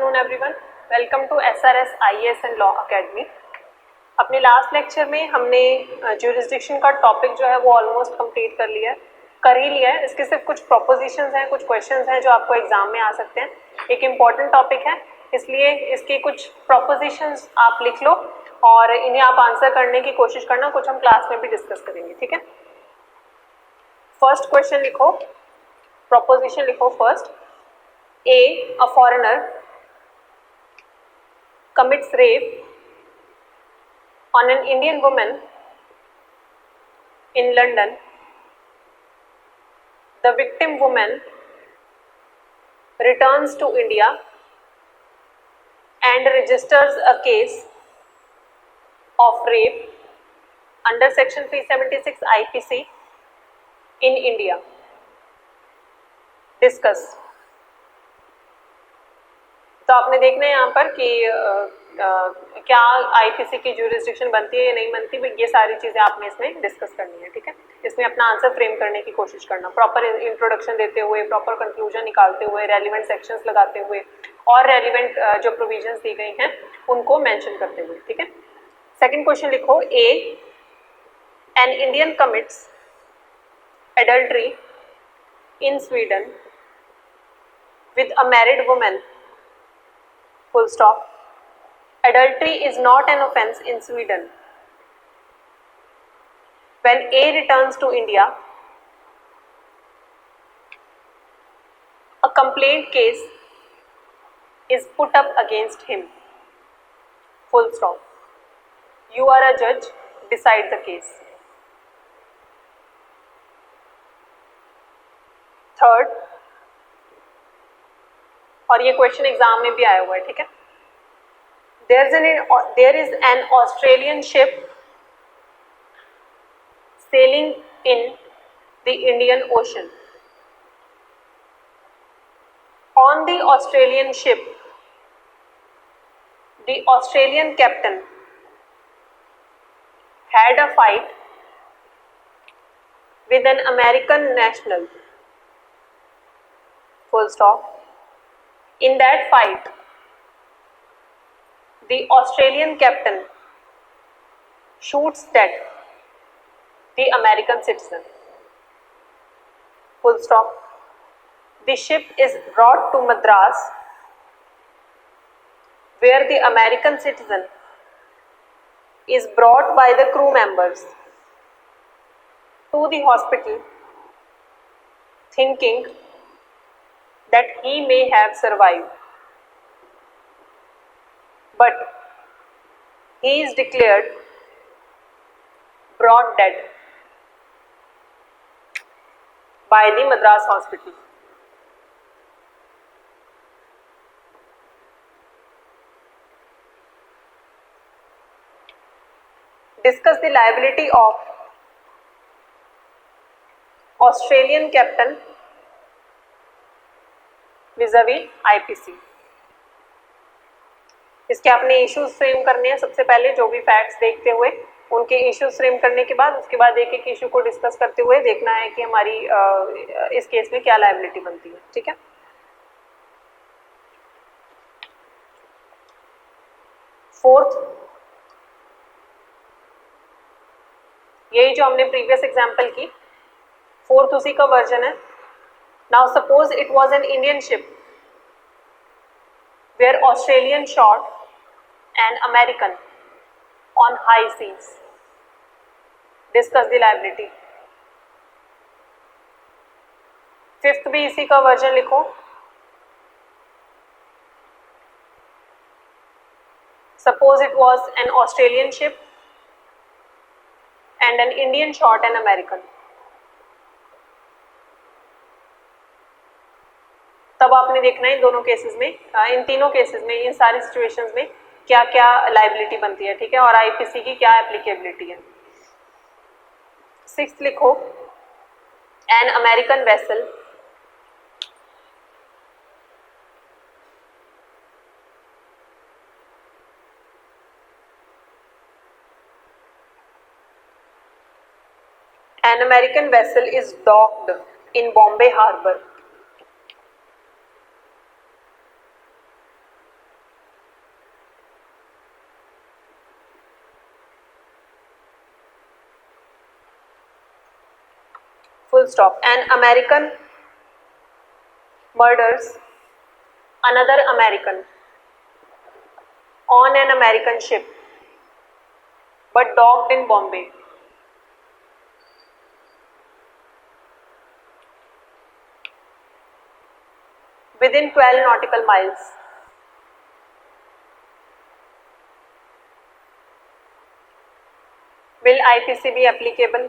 Afternoon everyone, welcome to SRS IAS and law academy. अपने last lecture में हमने jurisdiction का टॉपिक जो है वो ऑलमोस्ट कंप्लीट कर ही लिया है। इसके सिर्फ कुछ प्रोपोजिशंस हैं, कुछ क्वेश्चंस हैं जो आपको एग्जाम में आ सकते हैं। एक इम्पॉर्टेंट टॉपिक है, इसलिए इसके कुछ प्रोपोजिशंस आप लिख लो और इन्हें आप आंसर करने की कोशिश करना। कुछ हम क्लास में भी डिस्कस करेंगे, ठीक है। फर्स्ट क्वेश्चन लिखो, प्रोपोजिशन लिखो first. A foreigner commits rape on an Indian woman in London. The victim woman returns to India and registers a case of rape under section 376 IPC in India. Discuss. तो आपने देखना है यहाँ पर कि क्या आईपीसी की ज्यूरिसडिक्शन बनती है या नहीं बनती, ये सारी चीज़ें आपने इसमें डिस्कस करनी है, ठीक है। इसमें अपना आंसर फ्रेम करने की कोशिश करना, प्रॉपर इंट्रोडक्शन देते हुए, प्रॉपर कंक्लूजन निकालते हुए, रेलिवेंट सेक्शंस लगाते हुए और रेलिवेंट जो प्रोविजंस दी गई हैं उनको मेंशन करते हुए, ठीक है। सेकेंड क्वेश्चन लिखो, an Indian commits adultery in Sweden with a married woman, full stop. Adultery is not an offence in Sweden. When A returns to India, a complaint case is put up against him. Full stop. You are a judge, decide the case. Third, और ये question exam में भी आया हुआ है, ठीक है। There is an Australian ship sailing in the Indian Ocean. On the Australian ship, the Australian captain had a fight with an American national. Full stop. In that fight, the Australian captain shoots dead the American citizen. Full stop. The ship is brought to Madras, where the American citizen is brought by the crew members to the hospital, thinking that he may have survived, but he is declared brought dead by the Madras hospital. Discuss the liability of Australian captain vis-a-vis IPC. इसके अपने issues frame करने हैं। सबसे पहले जो भी facts देखते हुए उनके इश्यूज फ्रेम करने के बाद उसके बाद एक एक इशू को डिस्कस करते हुए देखना है कि हमारी इस केस में क्या लायबिलिटी बनती है, ठीक है। फोर्थ, यही जो हमने प्रीवियस एग्जांपल की, फोर्थ उसी का वर्जन है। Now suppose it was an Indian ship where Australian shot an American on high seas. Discuss the liability. Fifth भी इसी का वर्जन लिखो। Suppose it was an Australian ship and an Indian shot an American. तब आपने देखना है इन दोनों cases में, इन तीनों केसेस में, इन सारी सिचुएशंस में क्या क्या लायबिलिटी बनती है, ठीक है, और आईपीसी की क्या एप्लीकेबिलिटी है। सिक्स्थ लिखो, an American vessel An American vessel is docked in Bombay Harbour. full stop. An American murders another American on an American ship but docked in Bombay. Within 12 nautical miles. Will IPC be applicable?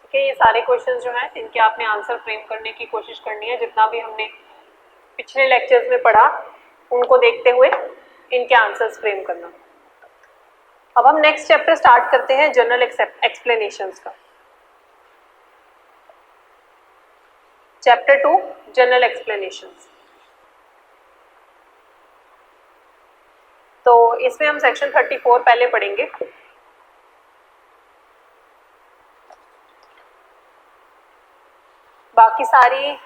ठीक है, ये सारे questions जो हैं इनके आपने answer frame करने की कोशिश करनी है। जितना भी हमने पिछले लेक्चर्स में पढ़ा उनको देखते हुए इनके आंसर्स फ्रेम करना। अब हम नेक्स्ट चैप्टर स्टार्ट करते हैं जनरल एक्सप्लेनेशंस का। Chapter 2 general explanations. तो इसमें हम सेक्शन 34 पहले पढ़ेंगे। बाकी सारी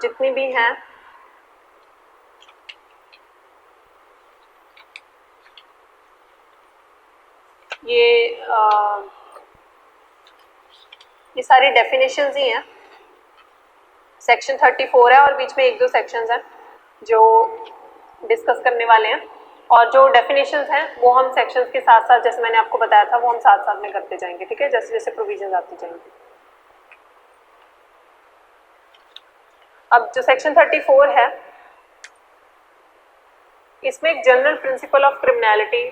जितनी भी हैं ये सारी डेफिनेशंस ही हैं। सेक्शन 34 है और बीच में एक दो सेक्शंस हैं जो डिस्कस करने वाले हैं, और जो डेफिनेशंस हैं वो हम सेक्शंस के साथ साथ, जैसे मैंने आपको बताया था, वो हम साथ साथ में करते जाएंगे। ठीक है, जैसे जैसे प्रोविजंस आती जाएंगी। अब जो सेक्शन 34 है इसमें एक जनरल प्रिंसिपल ऑफ क्रिमिनलिटी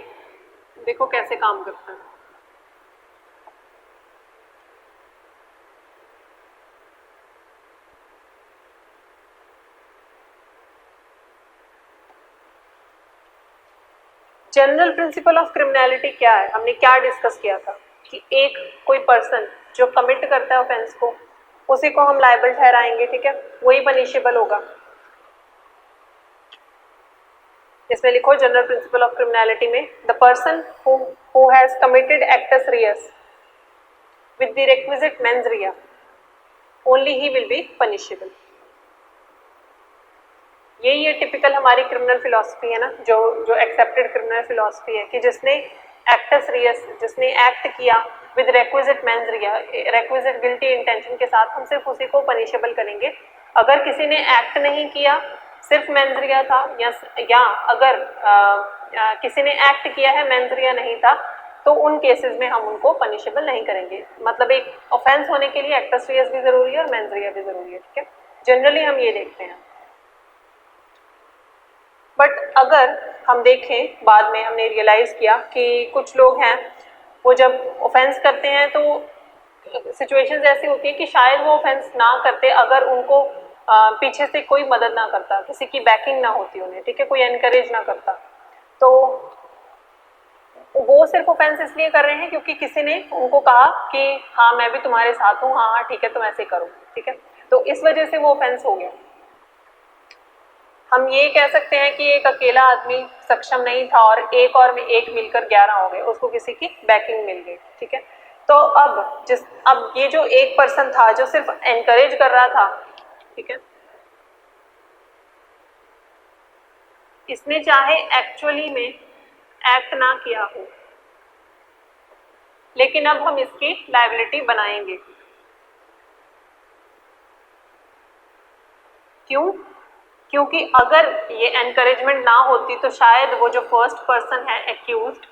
देखो कैसे काम करता है। जनरल प्रिंसिपल ऑफ क्रिमिनलिटी क्या है? हमने क्या डिस्कस किया था कि एक कोई पर्सन जो कमिट करता है ऑफेंस को, उसी को हम लायबल ठहराएंगे। ठीक है, वही पनिशेबल होगा। इसमें लिखो जनरल प्रिंसिपल ऑफ क्रिमिनलिटी में, the person who has committed actus reus with the requisite mens rea only ही विल बी पनिशेबल। ये टिपिकल हमारी क्रिमिनल फिलॉसफी है ना, जो एक्सेप्टेड क्रिमिनल फिलॉसफी है कि जिसने एक्टस रियस, जिसने एक्ट किया with requisite mens Riya, requisite guilty intention के साथ, हम सिर्फ उसी को पनिशेबल करेंगे। अगर किसी ने एक्ट नहीं किया, सिर्फ मेंस रिया था, या अगर किसी ने एक्ट किया है मेंस रिया नहीं था, तो उन केसेस में हम उनको पनिशेबल नहीं करेंगे। मतलब एक ऑफेंस होने के लिए एक्टस रियस भी जरूरी है और मेंस रिया भी जरूरी है। ठीक है, जनरली हम ये देखते हैं। बट अगर हम देखें, बाद में हमने रियलाइज किया कि कुछ लोग हैं वो जब ऑफेंस करते हैं तो सिचुएशंस ऐसी होती है कि शायद वो ऑफेंस ना करते अगर उनको पीछे से कोई मदद ना करता, किसी की बैकिंग ना होती उन्हें। ठीक है, कोई एनकरेज ना करता, तो वो सिर्फ ऑफेंस इसलिए कर रहे हैं क्योंकि किसी ने उनको कहा कि हाँ मैं भी तुम्हारे साथ हूँ, हाँ ठीक है तुम ऐसे करो। ठीक है, तो इस वजह से वो ऑफेंस हो गया। हम ये कह सकते हैं कि एक अकेला आदमी सक्षम नहीं था और एक मिलकर 11 हो गए, उसको किसी की बैकिंग मिल गई। ठीक है, तो अब ये जो एक पर्सन था जो सिर्फ एनकरेज कर रहा था, ठीक है, इसने चाहे एक्चुअली में एक्ट ना किया हो, लेकिन अब हम इसकी लायबिलिटी बनाएंगे। क्यों? क्योंकि अगर ये एनकरेजमेंट ना होती तो शायद वो जो फर्स्ट पर्सन है एक्यूज्ड,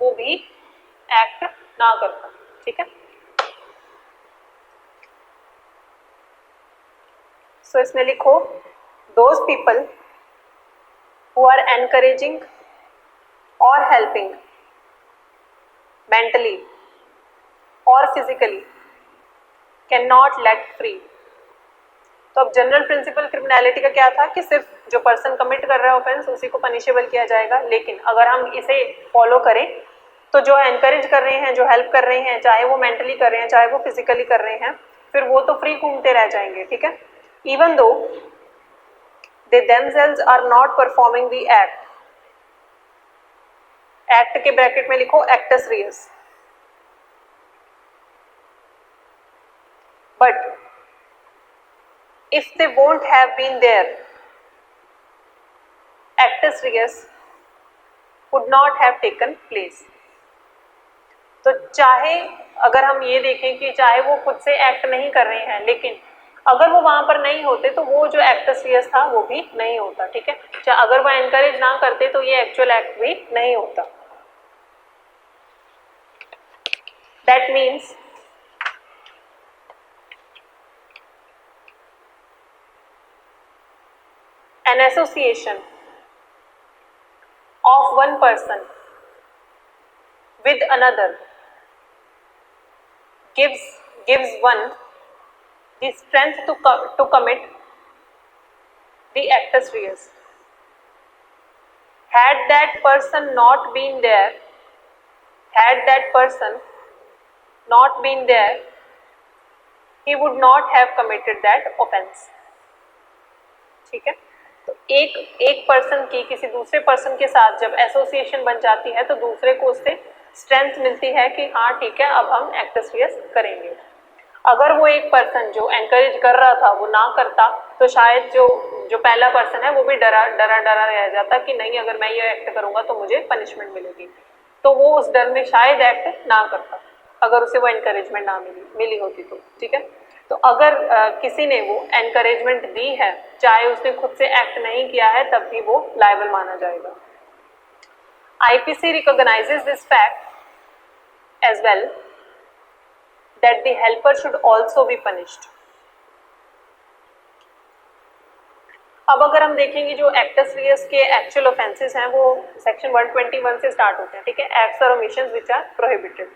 वो भी एक्ट ना करता। ठीक है, सो इसमें लिखो, those people who are encouraging और हेल्पिंग मेंटली और physically can not let free. तो अब जनरल प्रिंसिपल क्रिमिनलिटी का क्या था कि सिर्फ जो पर्सन कमिट कर रहा है ऑफेंस उसी को पनिशेबल किया जाएगा, लेकिन अगर हम इसे फॉलो करें तो जो एनकरेज कर रहे हैं, जो हेल्प कर रहे हैं, चाहे वो मेंटली कर रहे हैं चाहे वो फिजिकली कर रहे हैं, फिर वो तो फ्री घूमते रह जाएंगे। ठीक है, even though they themselves are not performing the act. Act के ब्रैकेट में लिखो actus reus. But if they won't have been there, actus reus would not have taken place. तो चाहे अगर हम ये देखें कि चाहे वो खुद से एक्ट नहीं कर रहे हैं, लेकिन अगर वो वहां पर नहीं होते तो वो जो एक्टस रियस था वो भी नहीं होता, ठीक है। चाहे अगर वो एनकरेज ना करते तो ये एक्चुअल एक्ट भी नहीं होता। That means an association of one person with another gives one the strength to commit the actus reus. Had that person not been there, he would not have committed that offense. ठीक है। तो एक person की किसी दूसरे person के साथ जब एसोसिएशन बन जाती है तो दूसरे को उससे स्ट्रेंथ मिलती है कि हाँ ठीक है, अब हम एक्टस रियस करेंगे। अगर वो एक पर्सन जो एनकरेज कर रहा था वो ना करता तो शायद जो पहला पर्सन है वो भी डरा रह जाता कि नहीं, अगर मैं ये एक्ट करूंगा तो मुझे पनिशमेंट मिलेगी, तो वो उस डर में शायद एक्ट ना करता अगर उसे वो एनकरेजमेंट ना मिली होती तो, ठीक है। तो अगर किसी ने वो एनकरेजमेंट दी है, चाहे उसने खुद से एक्ट नहीं किया है, तब भी वो लायबल माना जाएगा। IPC recognizes this fact as well that the helper should also be punished. अब अगर हम देखेंगे जो एक्टस रियस के एक्चुअल ऑफेंसेस हैं वो सेक्शन 121 से स्टार्ट होते हैं, ठीक है। एक्ट्स और ओमिशंस व्हिच आर प्रोहिबिटेड।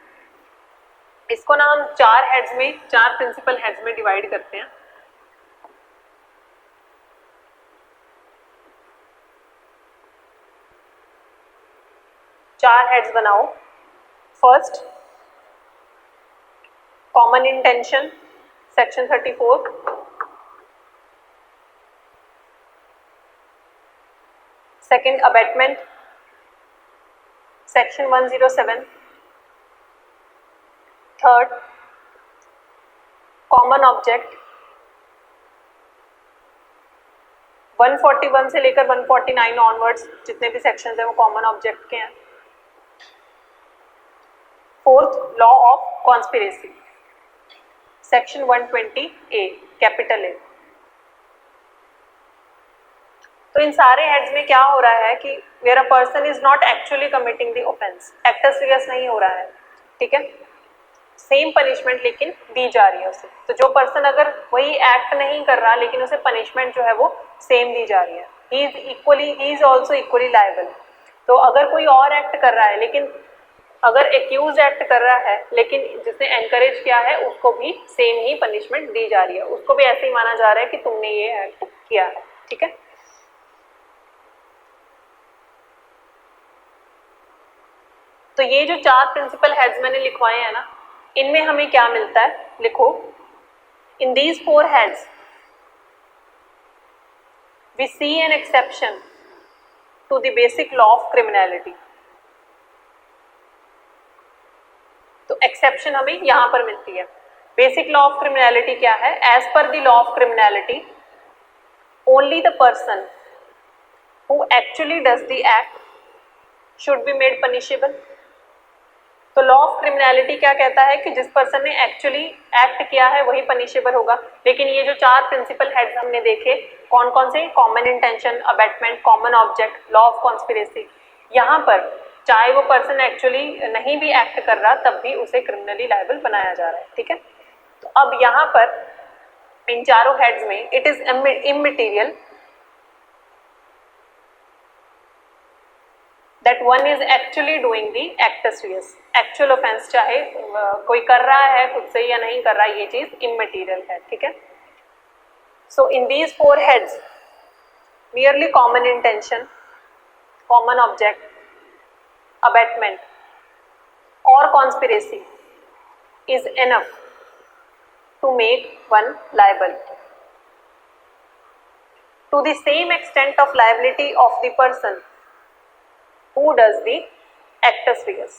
इसको ना हम चार प्रिंसिपल हेड्स में डिवाइड करते हैं। चार हेड्स बनाओ। First, common intention, section 34। Second, abetment, section 107। Third, common object, 141 से लेकर 149 ऑनवर्ड्स जितने भी सेक्शंस हैं वो कॉमन ऑब्जेक्ट के हैं। Fourth, law of conspiracy, section 120A, capital A. तो इन सारे हेड्स में क्या हो रहा है कि where a person is not actually committing the offence, actus reus नहीं हो रहा है, ठीक है। सेम पनिशमेंट लेकिन दी जा रही है उसे। तो जो पर्सन अगर वही एक्ट नहीं कर रहा लेकिन उसे पनिशमेंट जो है वो सेम दी जा रही है, he is also equally liable. तो अगर कोई और एक्ट कर रहा है, लेकिन अगर एक्यूज एक्ट कर रहा है लेकिन जिसने एनकरेज किया है उसको भी सेम ही पनिशमेंट दी जा रही है, उसको भी ऐसे ही माना जा रहा है कि तुमने ये एक्ट किया है, ठीक है। तो ये जो चार प्रिंसिपल हेड्स मैंने लिखवाए हैं ना, इनमें हमें क्या मिलता है, लिखो। In these four heads we see an exception to the basic law of criminality. तो एक्सेप्शन हमें यहां पर मिलती है। बेसिक लॉ ऑफ क्रिमिनलिटी क्या है? As per the law of criminality only the person who actually does the act should be made punishable. तो law of criminality क्या कहता है कि जिस पर्सन ने एक्चुअली एक्ट किया है वही पनिशेबल होगा। लेकिन ये जो चार प्रिंसिपल हेड्स हमने देखे कौन कौन से, common intention, abetment, common object, law of conspiracy, यहाँ पर चाहे वो पर्सन एक्चुअली नहीं भी एक्ट कर रहा तब भी उसे क्रिमिनली लायबल बनाया जा रहा है, ठीक है। तो अब यहाँ पर इन चारों हेड्स में it is immaterial that one is actually doing the actus reus। Actual offence चाहे कोई कर रहा है खुद से या नहीं कर रहा, ये चीज इममटेरियल है, ठीक है। So in these four heads merely common intention, common object, abatement or conspiracy is enough to make one liable to the same extent of liability of the person who does the actus reus,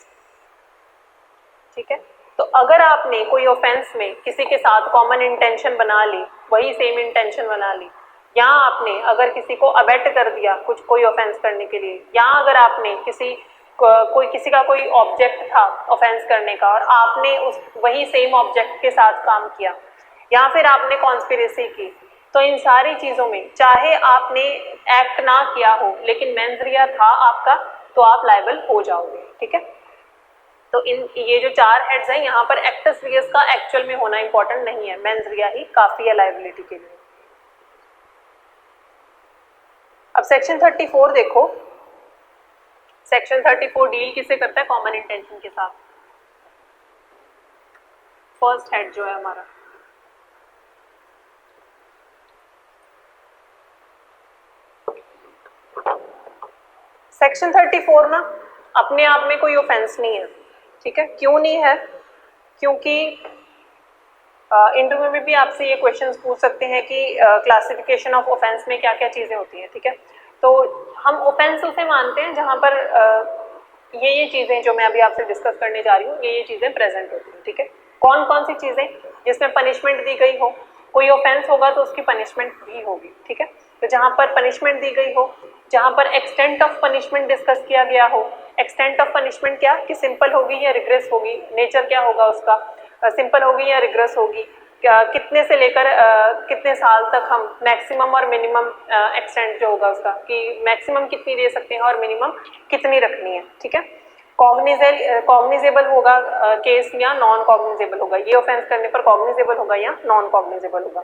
ठीक है। तो अगर आपने कोई offence में किसी के साथ कॉमन इंटेंशन बना ली, वही सेम इंटेंशन बना ली, यहाँ आपने अगर किसी को अबेट कर दिया कोई ऑफेंस करने के लिए, यहाँ अगर आपने किसी कोई किसी का कोई ऑब्जेक्ट था ऑफेंस करने का और आपने उस वही सेम ऑब्जेक्ट के साथ काम किया, या फिर आपने कॉन्स्पिरेसी की, तो इन सारी चीजों में चाहे आपने एक्ट ना किया हो लेकिन मेंस रिया था आपका, तो आप लायबल हो जाओगे। ठीक है, तो इन ये जो 4 हेड्स हैं यहाँ पर एक्टस रियस का एक्चुअल में होना इंपॉर्टेंट नहीं है, मेंस रिया ही काफी है लायबिलिटी के लिए। अब सेक्शन 34 देखो, सेक्शन 34 डील किससे करता है? कॉमन इंटेंशन के साथ। फर्स्ट हेड जो है हमारा, सेक्शन 34 ना अपने आप में कोई ऑफेंस नहीं है। ठीक है, क्यों नहीं है? क्योंकि इंटरव्यू में भी आपसे ये क्वेश्चंस पूछ सकते हैं कि क्लासिफिकेशन ऑफ ऑफेंस में क्या क्या चीजें होती हैं। ठीक है, तो हम ऑफेंस उसे मानते हैं जहां पर ये चीजें जो मैं अभी आपसे डिस्कस करने जा रही हूँ ये चीजें प्रेजेंट होती हैं। ठीक है, कौन कौन सी चीजें? जिसमें पनिशमेंट दी गई हो, कोई ऑफेंस होगा तो उसकी पनिशमेंट भी होगी। ठीक है, तो जहां पर पनिशमेंट दी गई हो, जहां पर एक्सटेंट ऑफ पनिशमेंट डिस्कस किया गया हो। एक्सटेंट ऑफ पनिशमेंट क्या कि सिंपल होगी या रिग्रेस होगी, नेचर क्या होगा उसका, सिंपल होगी या रिग्रेस होगी, कितने से लेकर कितने साल तक हम मैक्सिमम और मिनिमम एक्सटेंट जो होगा उसका, कि मैक्सिमम कितनी दे सकते हैं और मिनिमम कितनी रखनी है। ठीक है, कॉग्निजेबल होगा केस या नॉन कॉग्निजेबल होगा, ये ऑफेंस करने पर कॉग्निजेबल होगा या नॉन कॉग्निजेबल होगा।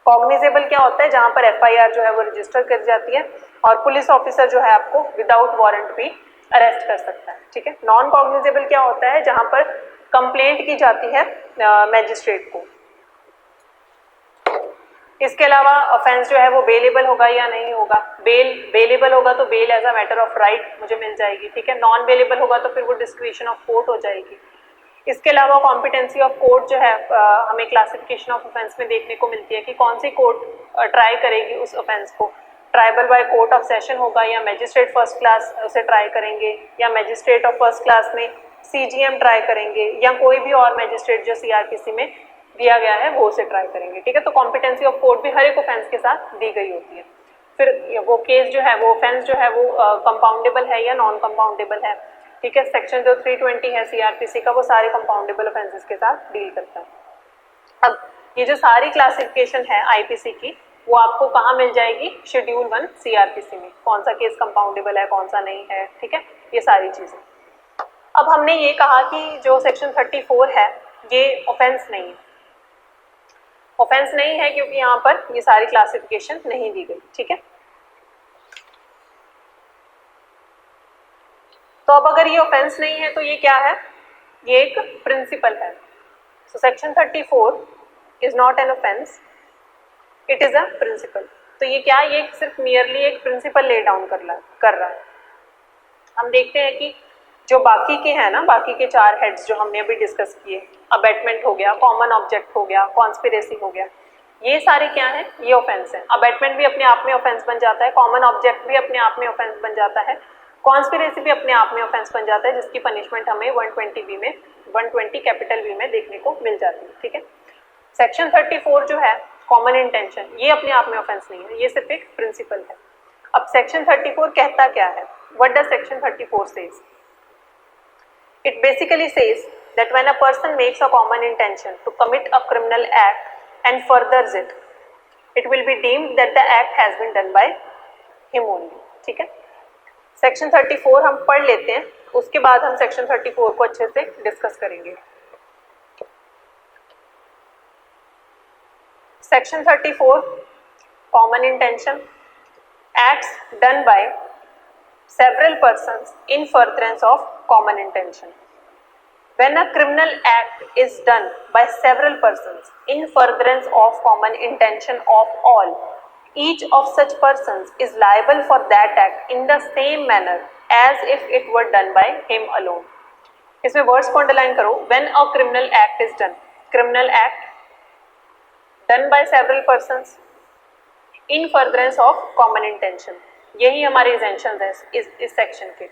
कॉग्निजेबल क्या होता है? जहां पर एफआईआर जो है वो रजिस्टर कर जाती है और पुलिस ऑफिसर जो है आपको विदाउट वारंट भी अरेस्ट कर सकता है। ठीक है, नॉन कॉग्निजेबल क्या होता है? जहां पर कंप्लेंट की जाती है मैजिस्ट्रेट को। इसके अलावा ऑफेंस जो है वो बेलेबल होगा या नहीं होगा। बेलेबल होगा तो bail as a matter of right मुझे मिल जाएगी। ठीक है, नॉन बेलेबल होगा तो फिर वो डिस्क्रिशन ऑफ कोर्ट हो जाएगी। इसके अलावा कॉम्पिटेंसी ऑफ कोर्ट जो है हमें क्लासिफिकेशन ऑफ ऑफेंस में देखने को मिलती है कि कौन सी कोर्ट ट्राई करेगी उस ऑफेंस को। Tribal by court of session होगा या मैजिस्ट्रेट फर्स्ट क्लास उसे ट्राई करेंगे, या मैजिस्ट्रेट ऑफ फर्स्ट क्लास में सीजीएम ट्राई करेंगे, या कोई भी और मैजिस्ट्रेट जो सीआरपीसी में दिया गया है वो उसे ट्राई करेंगे। ठीक है, तो कॉम्पिटेंसी ऑफ कोर्ट भी हर एक ऑफेंस के साथ दी गई होती है। फिर वो केस जो है वो ऑफेंस जो है वो कंपाउंडेबल है या नॉन कंपाउंडेबल है। ठीक है, सेक्शन जो 320 है सीआरपीसी का वो सारे कंपाउंडेबल ऑफेंसेस के साथ डील करता है। अब ये जो सारी क्लासिफिकेशन है आईपीसी की वो आपको कहाँ मिल जाएगी? शेड्यूल 1 सीआरपीसी में, कौन सा केस कंपाउंडेबल है कौन सा नहीं है। ठीक है, ये सारी चीजें। अब हमने ये कहा कि जो सेक्शन 34 है ये ऑफेंस नहीं है, ऑफेंस नहीं है क्योंकि यहाँ पर ये सारी क्लासिफिकेशन नहीं दी गई। ठीक है, तो अब अगर ये ऑफेंस नहीं है तो ये क्या है? ये एक प्रिंसिपल है। So section 34 is not an offence, it is a principle. तो ये क्या? ये सिर्फ मियरली एक प्रिंसिपल ले डाउन कर रहा है। हम देखते हैं कि जो बाकी के हैं ना, बाकी के 4 हेड्स जो हमने अभी डिस्कस किए, अबेटमेंट हो गया, कॉमन ऑब्जेक्ट हो गया, कॉन्स्पिरेसी हो गया, ये सारे क्या हैं? ये ऑफेंस है। अबेटमेंट भी अपने आप में ऑफेंस बन जाता है, कॉमन ऑब्जेक्ट भी अपने आप में ऑफेंस बन जाता है, कॉन्स्पिरेसी भी अपने आप में ऑफेंस बन जाता है, जिसकी पनिशमेंट हमें 120 में 120 कैपिटल बी में देखने को मिल जाती है। ठीक है, सेक्शन 34 जो है कॉमन इंटेंशन, ये अपने आप में ऑफेंस नहीं है, ये सिर्फ एक प्रिंसिपल है। अब सेक्शन 34 कहता क्या है? What does section 34 says? It basically says that when a person makes a common intention to commit a criminal act and furthers it, it will be deemed that the act has been done by him only. ठीक है, section 34 हम पढ़ लेते हैं, उसके बाद हम section 34 को अच्छे से डिस्कस करेंगे। Section 34 common intention, acts done by several persons in furtherance of common intention. When a criminal act is done by several persons in furtherance of common intention of all, each of such persons is liable for that act in the same manner as if it were done by him alone. इसमें words को underline करो। When a criminal act is done, criminal act done by several persons in furtherance of common intention, यही हमारे intentions है इस section के।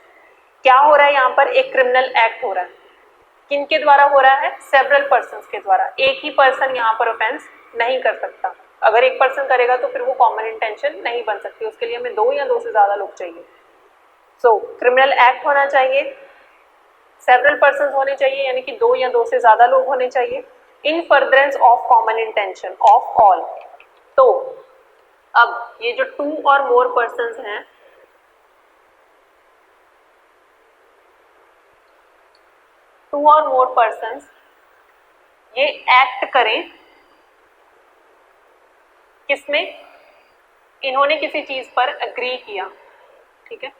क्या हो रहा है यहाँ पर? एक क्रिमिनल एक्ट हो रहा है, किनके द्वारा हो रहा है? सेवरल पर्सन्स के द्वारा। एक ही पर्सन यहाँ पर ऑफेंस नहीं कर सकता, अगर एक पर्सन करेगा तो फिर वो कॉमन इंटेंशन नहीं बन सकती, उसके लिए हमें 2 या 2 से ज्यादा लोग चाहिए। सो क्रिमिनल एक्ट होना चाहिए सेवरल पर्सन्स होने चाहिए, यानी कि 2 या 2 से ज्यादा लोग होने चाहिए। इन furtherance of common intention of all. तो अब ये जो 2 और मोर पर्सन्स हैं, टू और मोर पर्सन्स ये एक्ट करें किसमें, इन्होंने किसी चीज पर अग्री किया, ठीक है,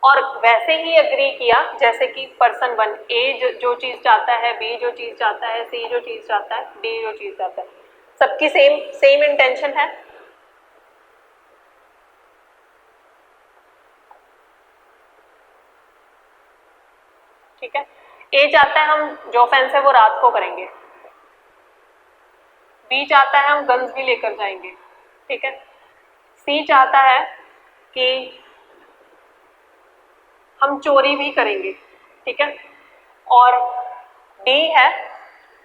और वैसे ही अग्री किया जैसे कि पर्सन 1 ए जो चीज चाहता है, बी जो चीज चाहता है, सी जो चीज चाहता है, डी जो चीज चाहता है, सबकी सेम इंटेंशन है। ठीक है, ए चाहता है हम जो ऑफेंस है वो रात को करेंगे, बी चाहता है हम गन्स भी लेकर जाएंगे, ठीक है, सी चाहता है कि हम चोरी भी करेंगे, ठीक है, और डी है,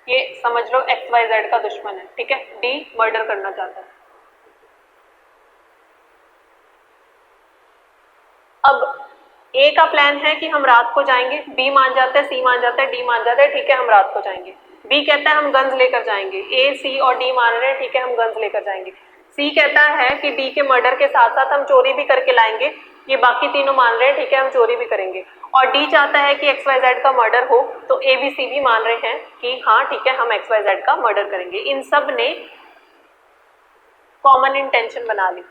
ये समझ लो XYZ का दुश्मन है, ठीक है, डी मर्डर करना चाहता है। अब ए का प्लान है कि हम रात को जाएंगे, बी मान जाता है, सी मान जाता है, डी मान जाता है, ठीक है हम रात को जाएंगे। बी कहता है हम गन्स लेकर जाएंगे, ए सी और डी मान रहे हैं, ठीक है हम गन्स लेकर जाएंगे। सी कहता है कि डी के मर्डर के साथ साथ हम चोरी भी करके लाएंगे, ये बाकी तीनों मान रहे हैं, ठीक है हम चोरी भी करेंगे। और डी चाहता है कि XYZ का मर्डर हो, तो ए बी सी भी मान रहे हैं कि हाँ ठीक है हम XYZ का मर्डर करेंगे। इन सब ने कॉमन इंटेंशन बना ली,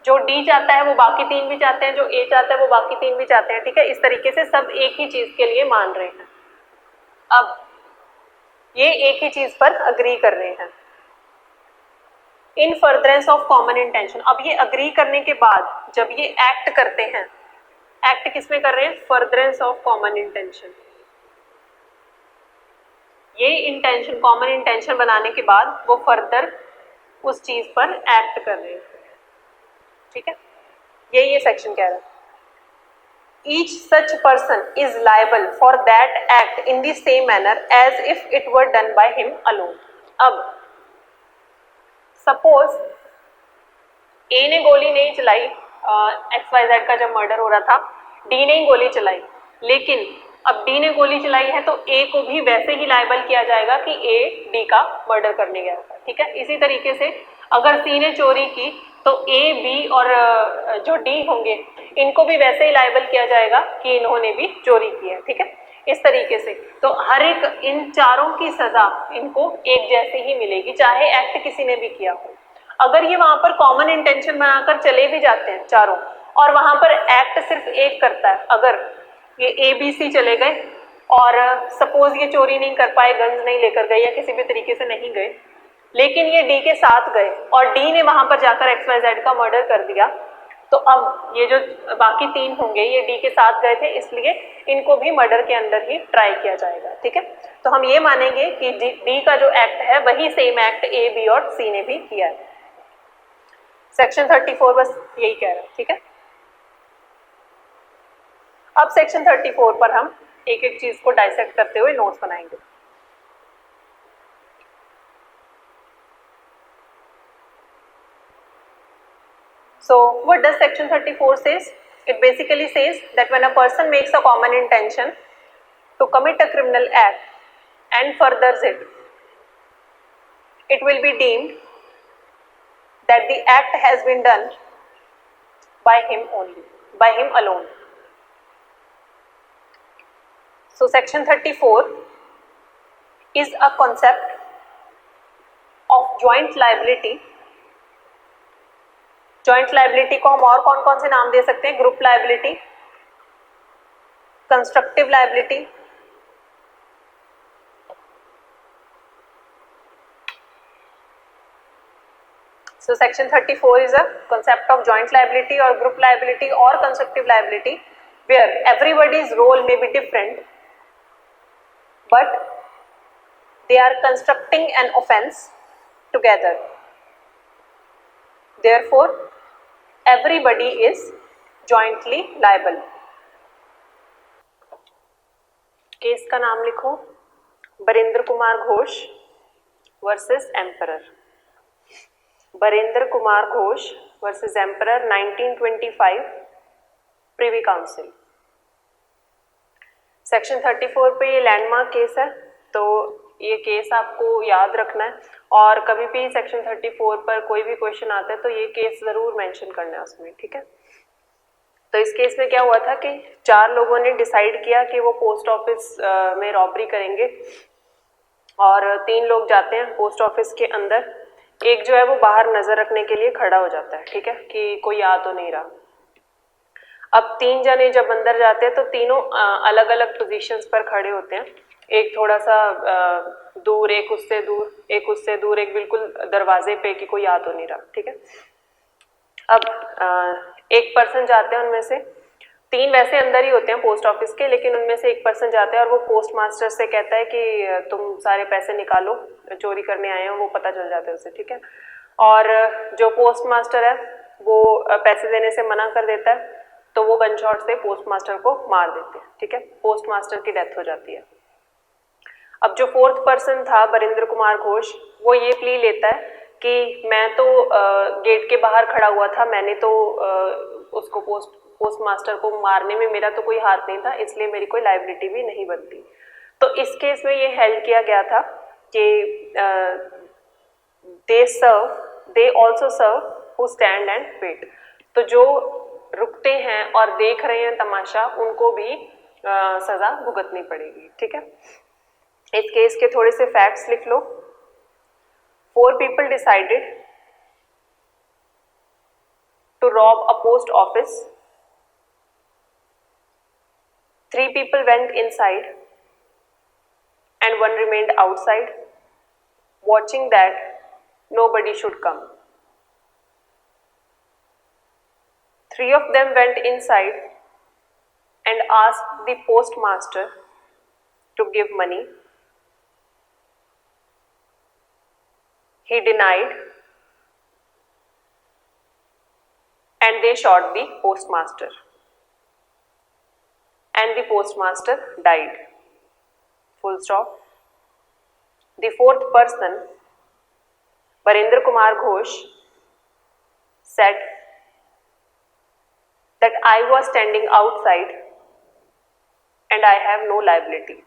जो डी चाहता है वो बाकी 3 भी चाहते हैं, जो ए चाहता है वो बाकी 3 भी चाहते हैं, ठीक है, इस तरीके से सब एक ही चीज के लिए मान रहे हैं। अब ये एक ही चीज पर अग्री कर रहे हैं, इन फर्दरेंस ऑफ कॉमन इंटेंशन। अब ये अग्री करने के बाद जब ये एक्ट करते हैं, एक्ट किसमें कर रहे हैं, फर्दरेंस ऑफ कॉमन इंटेंशन। ये इंटेंशन कॉमन इंटेंशन बनाने के बाद वो फर्दर उस चीज पर एक्ट कर रहे हैं, ठीक है, ये सेक्शन कह रहा है। Each such person is liable for that act in the same manner as if it were done by him alone. अब सपोज ए ने गोली नहीं चलाई, XYZ का जब मर्डर हो रहा था, डी ने ही गोली चलाई, लेकिन अब डी ने गोली चलाई है तो ए को भी वैसे ही लायबल किया जाएगा कि ए डी का मर्डर करने गया था, ठीक है। इसी तरीके से अगर सी ने चोरी की तो ए बी और जो डी होंगे इनको भी वैसे ही लायबल किया जाएगा कि इन्होंने भी चोरी की है, ठीक है। इस तरीके से तो हर एक इन चारों की सजा इनको एक जैसी ही मिलेगी, चाहे एक्ट किसी ने भी किया हो। अगर ये वहां पर कॉमन इंटेंशन बनाकर चले भी जाते हैं चारों और वहां पर एक्ट सिर्फ एक करता है, अगर ये ए बी सी चले गए और सपोज ये चोरी नहीं कर पाए, गन्स नहीं लेकर गए या किसी भी तरीके से नहीं गए, लेकिन ये डी के साथ गए और डी ने वहां पर जाकर XYZ का मर्डर कर दिया, तो अब ये जो बाकी 3 होंगे ये डी के साथ गए थे, इसलिए इनको भी मर्डर के अंदर ही ट्राई किया जाएगा, ठीक है। तो हम ये मानेंगे कि डी का जो एक्ट है वही सेम एक्ट ए बी और सी ने भी किया है। सेक्शन 34 बस यही कह रहा है, ठीक है। अब सेक्शन 34 पर हम एक एक चीज को डाइसेक्ट करते हुए नोट्स बनाएंगे। So what does section 34 says? It basically says that when a person makes a common intention to commit a criminal act and furthers it, it will be deemed that the act has been done by him only, by him alone. So section 34 is a concept of joint liability. Joint liability को हम और कौन कौन से नाम दे सकते हैं, group liability, constructive liability, so section 34 is a concept of joint liability or group liability or constructive liability where everybody's role may be different but they are constructing an offense together. Therefore everybody is jointly liable. केस का नाम लिखो, Barindra Kumar Ghosh versus emperor. Barindra Kumar Ghosh versus emperor 1925 privy council. Section 34 पे ये landmark case है, तो ये case आपको याद रखना है और कभी भी सेक्शन 34 पर कोई भी क्वेश्चन आता है तो ये केस ज़रूर मेंशन करना है उसमें, ठीक है। तो इस केस में क्या हुआ था कि 4 लोगों ने डिसाइड किया कि वो पोस्ट ऑफिस में रॉबरी करेंगे और 3 लोग जाते हैं पोस्ट ऑफिस के अंदर। एक जो है वो बाहर नज़र रखने के लिए खड़ा हो जाता है, ठीक है, कि कोई आ तो नहीं रहा। अब 3 जने जब अंदर जाते हैं तो तीनों अलग अलग पोजीशंस पर खड़े होते हैं, एक थोड़ा सा दूर, एक उससे दूर, एक उससे दूर, एक बिल्कुल दरवाजे पे कि कोई आ तो नहीं रहा, ठीक है। अब एक पर्सन जाते हैं उनमें से, 3 वैसे अंदर ही होते हैं पोस्ट ऑफिस के, लेकिन उनमें से एक पर्सन जाता है और वो पोस्ट मास्टर से कहता है कि तुम सारे पैसे निकालो, चोरी करने आए हो, वो पता चल जाता है उसे, ठीक है। और जो पोस्ट मास्टर है वो पैसे देने से मना कर देता है, तो वो गन शॉट से पोस्ट मास्टर को मार देते हैं, ठीक है। पोस्ट मास्टर की डेथ हो जाती है। अब जो 4th पर्सन था बरिंद्र कुमार घोष, वो ये प्ली लेता है कि मैं तो गेट के बाहर खड़ा हुआ था, मैंने तो उसको पोस्ट मास्टर को मारने में मेरा तो कोई हाथ नहीं था, इसलिए मेरी कोई लायबिलिटी भी नहीं बनती। तो इस केस में ये हेल्ड किया गया था कि they also serve who stand and wait. तो जो रुकते हैं और देख रहे हैं तमाशा, उनको भी सजा भुगतनी पड़ेगी, ठीक है। इस केस के थोड़े से फैक्ट्स लिख लो। 4 people decided to rob a post office. 3 people went inside and 1 remained outside, watching that nobody should come. 3 of them went inside and asked the postmaster to give money. He denied and they shot the postmaster, and the postmaster died. Full stop. The 4th person, Barinder Kumar Ghosh, said that I was standing outside and I have no liability.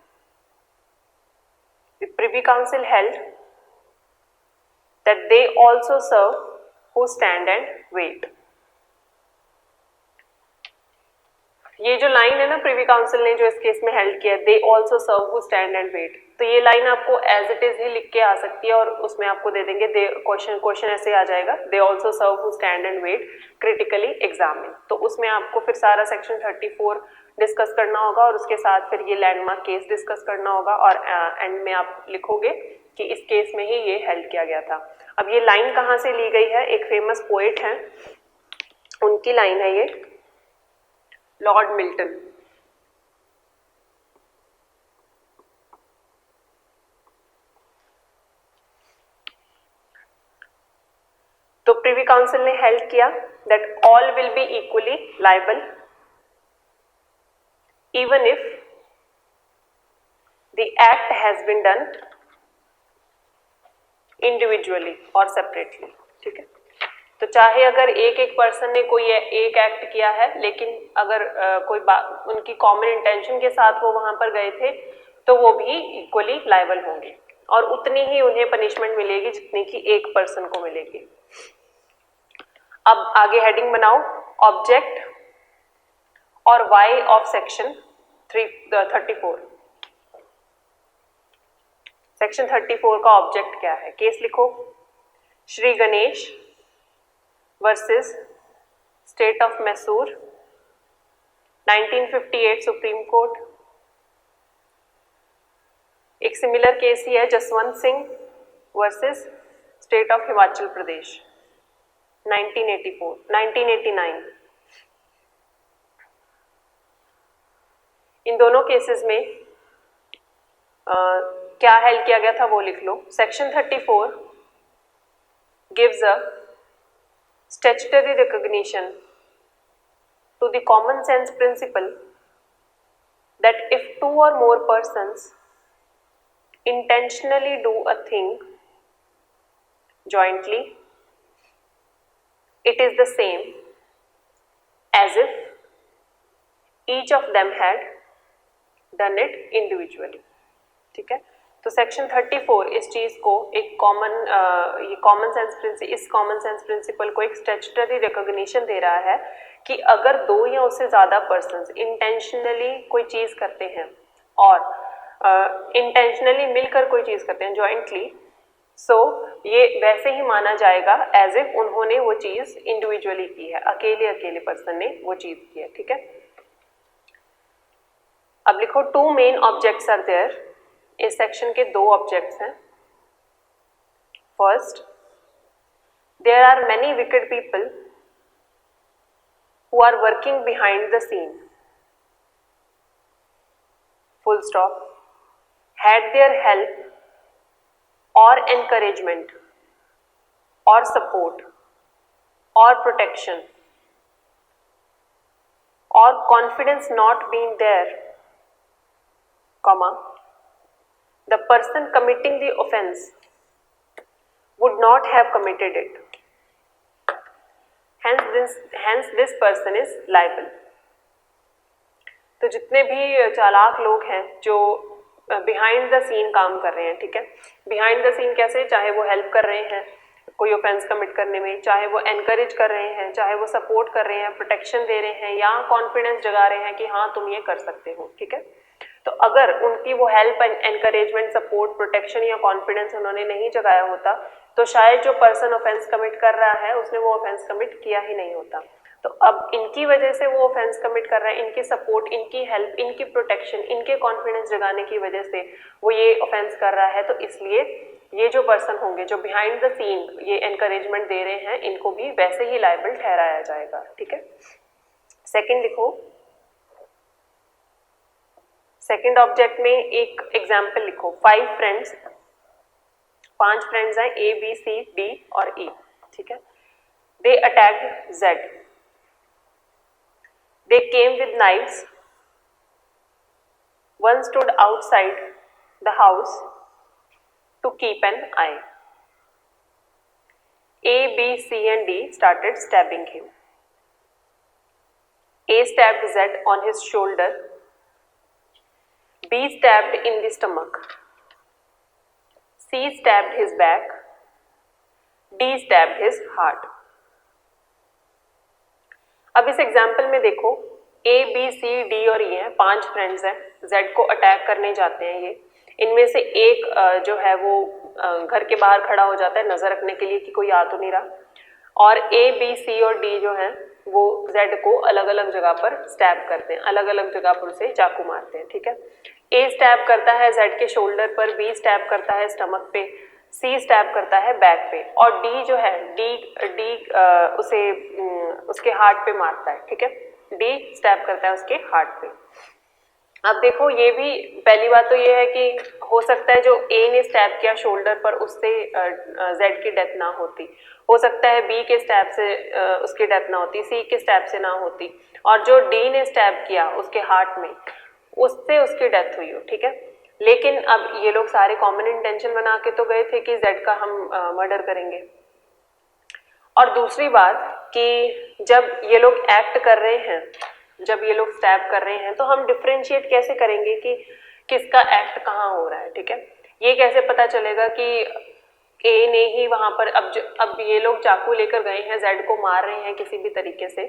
The Privy Council held that they also serve who stand and wait. ये जो line है ना, privy council ने जो इस केस में held किया, they also serve who stand and wait, तो ये लाइन आपको एज इट इज ही लिख के आ सकती है और उसमें आपको दे देंगे क्वेश्चन ऐसे आ जाएगा, they also serve who stand and wait critically examine. तो उसमें आपको फिर सारा सेक्शन 34 डिस्कस करना होगा और उसके साथ फिर ये लैंडमार्क केस डिस्कस करना होगा और एंड में आप लिखोगे कि इस केस में ही ये हेल्ड किया गया था। अब ये लाइन कहाँ से ली गई है, एक फेमस पोएट हैं, उनकी लाइन है ये, लॉर्ड मिल्टन। तो प्रिवी काउंसिल ने हेल्ड किया that all will be equally liable even if the act has been done individually और सेपरेटली, ठीक है। तो चाहे अगर एक पर्सन ने कोई एक एक्ट किया है, लेकिन अगर कोई उनकी कॉमन इंटेंशन के साथ वो वहां पर गए थे, तो वो भी इक्वली लायबल होंगे और उतनी ही उन्हें पनिशमेंट मिलेगी जितनी कि एक पर्सन को मिलेगी। अब आगे हेडिंग बनाओ, ऑब्जेक्ट और वाई ऑफ सेक्शन 34। सेक्शन 34 का ऑब्जेक्ट क्या है, केस लिखो, Shri Ganesh versus state of Mysore, 1958 supreme court. एक सिमिलर केस ही है Jaswant Singh versus state of Himachal Pradesh, 1989। इन दोनों केसेस में क्या हेल्ड किया गया था वो लिख लो। Section 34 gives a statutory recognition to the common sense principle that if 2 or more persons intentionally do a thing jointly, it is the same as if each of them had done it individually, ठीक है। तो section 34 इस चीज को एक ये common sense इस common sense principal को एक स्टैट्यूटरी रिकॉग्निशन दे रहा है कि अगर दो या उससे ज्यादा पर्सन्स इंटेंशनली कोई चीज करते हैं और इंटेंशनली मिलकर कोई चीज करते हैं जॉइंटली, सो ये वैसे ही माना जाएगा एज इफ उन्होंने वो चीज इंडिविजुअली की है, अकेले पर्सन ने वो चीज की है, ठीक है। अब लिखो two main objects are there, इस सेक्शन के दो ऑब्जेक्ट्स हैं। First, there are many wicked people who are working behind the scene, full stop, had their help or encouragement or support or protection or confidence not being there, comma, the person committing the offense would not have committed it. Hence this person is liable. तो जितने भी चालाक लोग हैं जो behind the scene काम कर रहे हैं, ठीक है, बिहाइंड द सीन कैसे, चाहे वो हेल्प कर रहे हैं कोई ऑफेंस कमिट करने में, चाहे वो एनकरेज कर रहे हैं, चाहे वो सपोर्ट कर रहे हैं, प्रोटेक्शन दे रहे हैं या कॉन्फिडेंस जगा रहे हैं कि हाँ तुम ये कर सकते हो, ठीक है। तो अगर उनकी वो help and encouragement, support, protection या कॉन्फिडेंस उन्होंने नहीं जगाया होता तो शायद जो पर्सन ऑफेंस कमिट कर रहा है उसने वो ऑफेंस कमिट किया ही नहीं होता। तो अब इनकी वजह से वो ऑफेंस कमिट कर रहा है, इनकी सपोर्ट, इनकी हेल्प, इनकी प्रोटेक्शन, इनके कॉन्फिडेंस जगाने की वजह से वो ये ऑफेंस कर रहा है, तो इसलिए ये जो पर्सन होंगे जो बिहाइंड द सीन ये एनकरेजमेंट दे रहे हैं, इनको भी वैसे ही लायबल ठहराया जाएगा, ठीक है। सेकंड लिखो, सेकंड ऑब्जेक्ट में एक एग्जाम्पल लिखो, 5 फ्रेंड्स, 5 फ्रेंड्स हैं A, B, C, D और E, ठीक है। दे attacked Z, they came with knives, one stood outside the house to keep an eye. A, B, C and D started stabbing him. A stabbed Z on his shoulder, B stabbed in the stomach, C stabbed his back, D stabbed his heart. अब इस example में देखो A, B, C, D और E हैं, 5 friends हैं, Z को attack करने जाते हैं ये। इनमें से एक जो है वो घर के बाहर खड़ा हो जाता है नजर रखने के लिए कि कोई आ तो नहीं रहा, और A, B, C और D जो हैं वो Z को अलग अलग जगह पर स्टैब करते हैं, अलग अलग जगह पर उसे चाकू मारते हैं, ठीक है। A स्टैब करता है Z के शोल्डर पर, B स्टैब करता है स्टमक पे, C स्टैब करता है बैक पे, और D जो है D उसे उसके हार्ट पे मारता है, ठीक है। D स्टैब करता है उसके हार्ट पे। अब देखो ये भी पहली बात तो ये है कि हो सकता है जो A ने स्टैब किया शोल्डर पर उससे Z की डेथ ना होती, हो सकता है B के स्टैब से उसकी डेथ ना होती, C के स्टैब से ना होती, और जो D ने स्टैब किया उसके हार्ट में उससे उसकी डेथ हुई हो, ठीक है। लेकिन अब ये लोग सारे कॉमन इंटेंशन बना के तो गए थे कि Z का हम मर्डर करेंगे। और दूसरी बात कि जब ये लोग एक्ट कर रहे हैं, जब ये लोग स्टैब कर रहे हैं, तो हम डिफरेंशिएट कैसे करेंगे कि किसका एक्ट कहाँ हो रहा है, ठीक है। ये कैसे पता चलेगा कि A ने ही वहां पर, अब ये लोग चाकू लेकर गए हैं, Z को मार रहे हैं किसी भी तरीके से,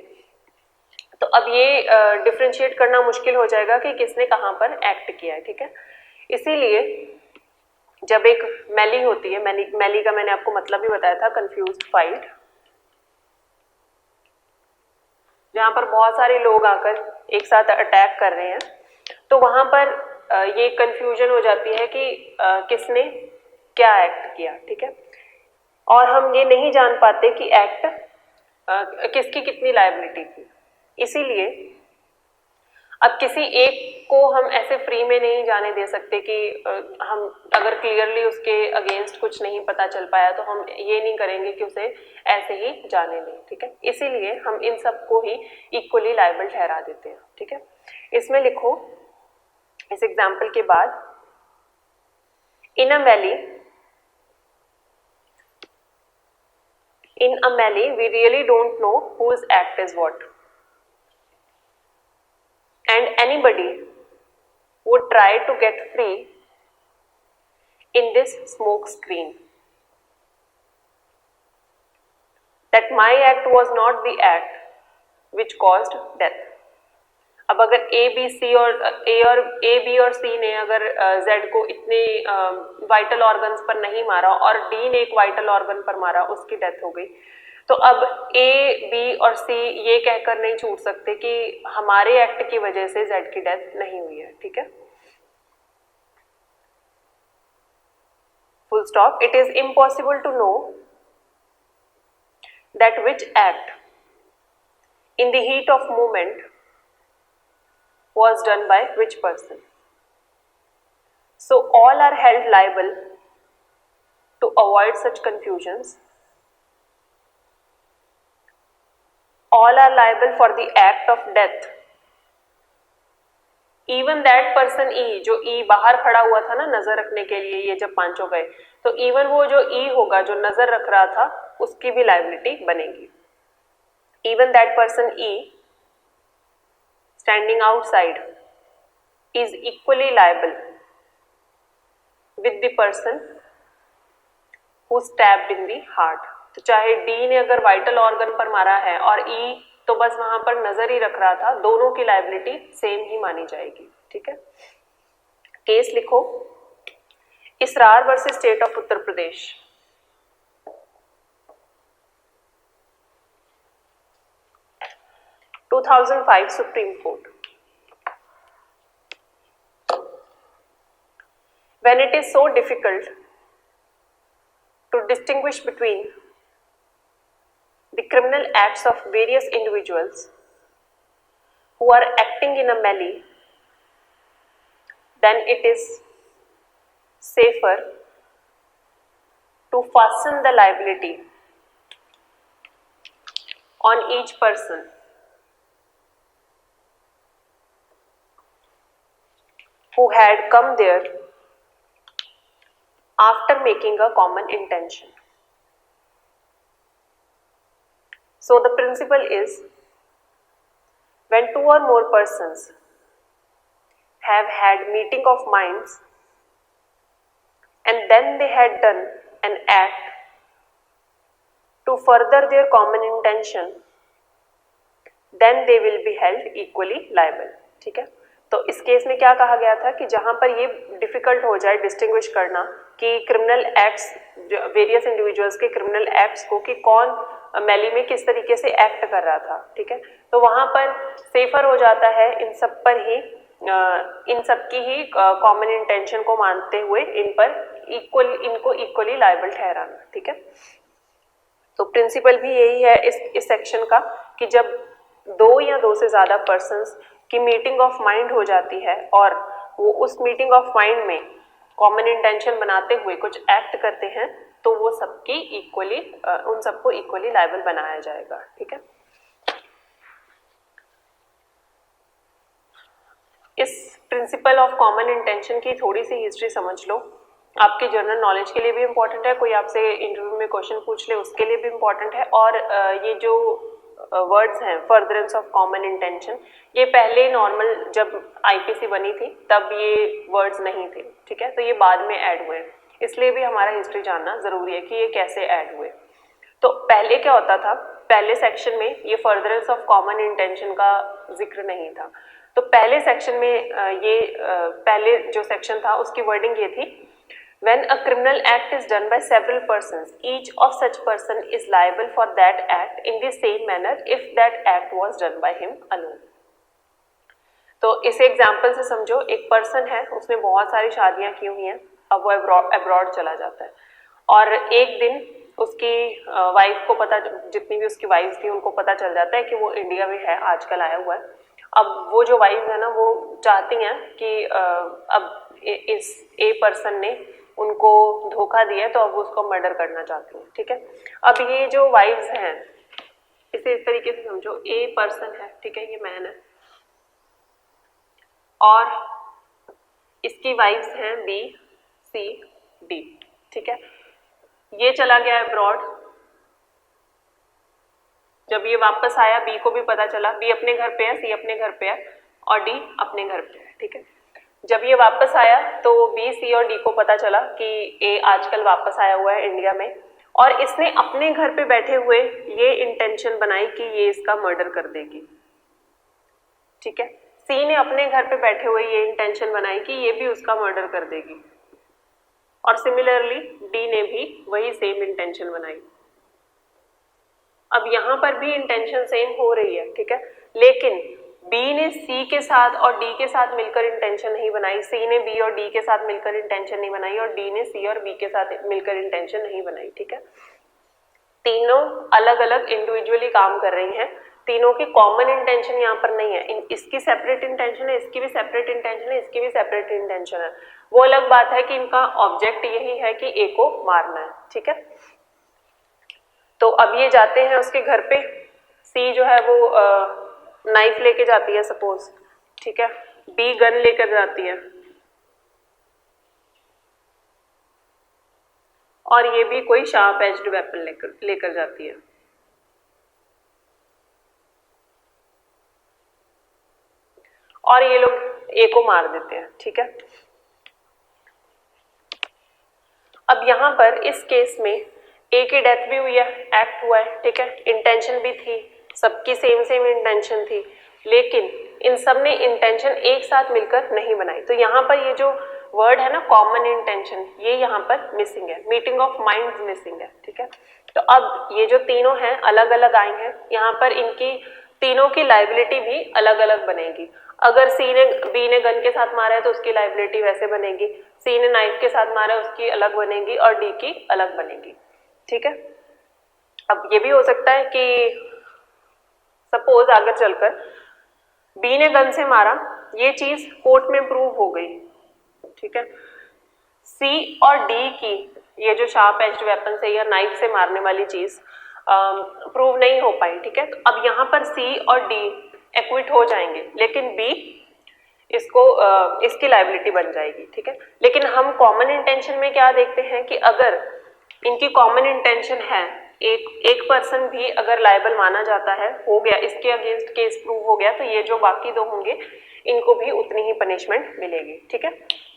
तो अब ये डिफरेंशिएट करना मुश्किल हो जाएगा कि किसने कहाँ पर एक्ट किया है, ठीक है। इसीलिए जब एक मैली होती है, मैली का मैंने आपको मतलब भी बताया था, कंफ्यूज्ड फाइट, जहाँ पर बहुत सारे लोग आकर एक साथ अटैक कर रहे हैं, तो वहां पर ये कंफ्यूजन हो जाती है कि किसने क्या एक्ट किया, ठीक है। और हम ये नहीं जान पाते कि एक्ट किसकी कितनी लायबिलिटी थी। इसीलिए अब किसी एक को हम ऐसे फ्री में नहीं जाने दे सकते कि हम अगर क्लियरली उसके अगेंस्ट कुछ नहीं पता चल पाया तो हम ये नहीं करेंगे कि उसे ऐसे ही जाने दें, ठीक है। इसीलिए हम इन सब को ही इक्वली लायबल ठहरा देते हैं, ठीक है। इसमें लिखो इस एग्जाम्पल के बाद, इन a melee we really don't know whose act is what, and anybody would try to get free in this smoke screen. That my act was not the act which caused death. अब अगर A, B, C और A, B और C ने अगर Z को इतने vital organs पर नहीं मारा और D ने एक वाइटल ऑर्गन पर मारा, उसकी डेथ हो गई, तो अब A, B और C ये कहकर नहीं छूट सकते कि हमारे एक्ट की वजह से Z की डेथ नहीं हुई है, ठीक है। Full stop. It is impossible to know that which act in the heat of movement was done by which person. So all are held liable to avoid such confusions. All are liable for the act of death. Even that person E, जो E बाहर खड़ा हुआ था ना नजर रखने के लिए, ये जब पांचों गए, तो इवन वो जो E होगा जो नजर रख रहा था, उसकी भी लाइबिलिटी बनेगी। Even that person E standing outside is equally liable with the person who stabbed in the heart. तो चाहे D ने अगर वाइटल ऑर्गन पर मारा है और E तो बस वहां पर नजर ही रख रहा था, दोनों की लाइबिलिटी सेम ही मानी जाएगी, ठीक है। केस लिखो, Israr versus state of Uttar Pradesh. Two 2005 supreme court. When it is so difficult to distinguish between the criminal acts of various individuals who are acting in a melee, then it is safer to fasten the liability on each person who had come there after making a common intention. So the principle is, when two or more persons have had meeting of minds and then they had done an act to further their common intention, then they will be held equally liable, ठीक है। तो इस केस में क्या कहा गया था कि जहां पर ये डिफिकल्ट हो जाए डिस्टिंग्विश करना कि क्रिमिनल एक्ट्स, वेरियस इंडिविजुअल्स के क्रिमिनल एक्ट्स को, कि कौन मैली में किस तरीके से एक्ट कर रहा था, ठीक है, तो वहां पर सेफर हो जाता है इन सब पर ही, इन सब की ही कॉमन इंटेंशन को मानते हुए इनको इक्वली लायबल ठहराना, ठीक है। तो प्रिंसिपल भी यही है इस सेक्शन का कि जब दो या दो से ज्यादा पर्सन्स की मीटिंग ऑफ माइंड हो जाती है और वो उस मीटिंग ऑफ माइंड में कॉमन इंटेंशन बनाते हुए कुछ एक्ट करते हैं, तो वो सबकी इक्वली, उन सबको इक्वली लायबल बनाया जाएगा, ठीक है। इस प्रिंसिपल ऑफ कॉमन इंटेंशन की थोड़ी सी हिस्ट्री समझ लो, आपके जनरल नॉलेज के लिए भी इम्पोर्टेंट है, कोई आपसे इंटरव्यू में क्वेश्चन पूछ ले उसके लिए भी इम्पोर्टेंट है। और ये जो वर्ड्स हैं फर्दरेंस ऑफ कॉमन इंटेंशन, ये पहले नॉर्मल जब आईपीसी बनी थी तब ये वर्ड्स नहीं थे, ठीक है, तो ये बाद में ऐड हुए, इसलिए भी हमारा हिस्ट्री जानना जरूरी है कि ये कैसे ऐड हुए। तो पहले क्या होता था, पहले सेक्शन में ये फर्दरेंस ऑफ कॉमन इंटेंशन का जिक्र नहीं था। तो पहले सेक्शन में ये पहले जो सेक्शन था उसकी वर्डिंग ये थी, when a criminal act is done by several persons, each of such person is liable for that act in the same manner if that act was done by him alone. तो इसे example से समझो, एक person है, उसने बहुत सारी शादियां की हुई हैं, अब वो अब्रॉड चला जाता है और एक दिन उसकी वाइफ को पता, जितनी भी उसकी वाइफ थी उनको पता चल जाता है कि वो इंडिया में है, आजकल आया हुआ है। अब वो जो वाइफ है ना, वो चाहती हैं कि अब इस ए पर्सन ने उनको धोखा दिया तो अब उसको मर्डर करना चाहती हैं, ठीक है। अब ये जो वाइफ्स हैं, इसे इस तरीके से समझो, ए पर्सन है, ठीक है, ये मैन है और इसकी वाइफ्स हैं बी, सी, डी, ठीक है। ये चला गया अब्रॉड, जब ये वापस आया बी को भी पता चला, बी अपने घर पे है, सी अपने घर पे है और डी अपने घर पे है, ठीक है। जब ये वापस आया तो बी, सी और डी को पता चला कि ए आजकल वापस आया हुआ है इंडिया में, और इसने अपने घर पे बैठे हुए ये इंटेंशन बनाई कि ये इसका मर्डर कर देगी। ठीक है, सी ने अपने घर पे बैठे हुए ये इंटेंशन बनाई कि ये भी उसका मर्डर कर देगी, और सिमिलरली डी ने भी वही सेम इंटेंशन बनाई। अब यहां पर भी इंटेंशन सेम हो रही है, ठीक है, लेकिन बी ने सी के साथ और डी के साथ मिलकर इंटेंशन नहीं बनाई, सी ने बी और डी के साथ मिलकर इंटेंशन नहीं बनाई, और डी ने सी और बी के साथ मिलकर इंटेंशन नहीं बनाई। ठीक है, तीनों अलग अलग इंडिविजुअली काम कर रही हैं, तीनों की कॉमन इंटेंशन यहाँ पर नहीं है। इसकी सेपरेट इंटेंशन है, इसकी भी सेपरेट इंटेंशन है, इसकी भी सेपरेट इंटेंशन है। वो अलग बात है कि इनका ऑब्जेक्ट यही है कि ए को मारना है। ठीक है, तो अब ये जाते हैं उसके घर पे, सी जो है वो नाइफ लेके जाती है सपोज, ठीक है, बी गन लेकर जाती है, और ये भी कोई शार्प एज्ड वेपन लेकर जाती है। और ये लोग ए को मार देते हैं। ठीक है, अब यहां पर इस केस में ए की डेथ भी हुई है, एक्ट हुआ है। ठीक है, इंटेंशन भी थी, सबकी सेम इंटेंशन थी, लेकिन इन सब ने इंटेंशन एक साथ मिलकर नहीं बनाई। तो यहाँ पर ये जो वर्ड है ना कॉमन इंटेंशन, ये यहाँ पर मिसिंग है, मीटिंग ऑफ माइंड्स मिसिंग है। ठीक है, तो अब ये जो तीनों हैं अलग अलग आई हैं, यहाँ पर इनकी तीनों की लाइबिलिटी भी अलग अलग बनेगी। अगर सी ने बी ने गन के साथ मारा है तो उसकी लाइबिलिटी वैसे बनेगी, सी ने नाइफ के साथ मारा है उसकी अलग बनेगी, और डी की अलग बनेगी। ठीक है, अब ये भी हो सकता है कि सपोज आगे चलकर बी ने गन से मारा, ये चीज कोर्ट में प्रूव हो गई। ठीक है, सी और डी की ये जो शार्प एज्ड वेपन से या नाइफ से मारने वाली चीज प्रूव नहीं हो पाई। ठीक है, तो अब यहाँ पर सी और डी एक्विट हो जाएंगे, लेकिन बी इसको इसकी लाइबिलिटी बन जाएगी। ठीक है, लेकिन हम कॉमन इंटेंशन में क्या देखते हैं कि अगर इनकी कॉमन इंटेंशन है, एक पर्सन भी अगर लायबल माना जाता है, हो गया, इसके अगेंस्ट केस प्रूव हो गया, तो ये जो बाकी दो होंगे इनको भी उतनी ही पनिशमेंट मिलेगी। ठीक है,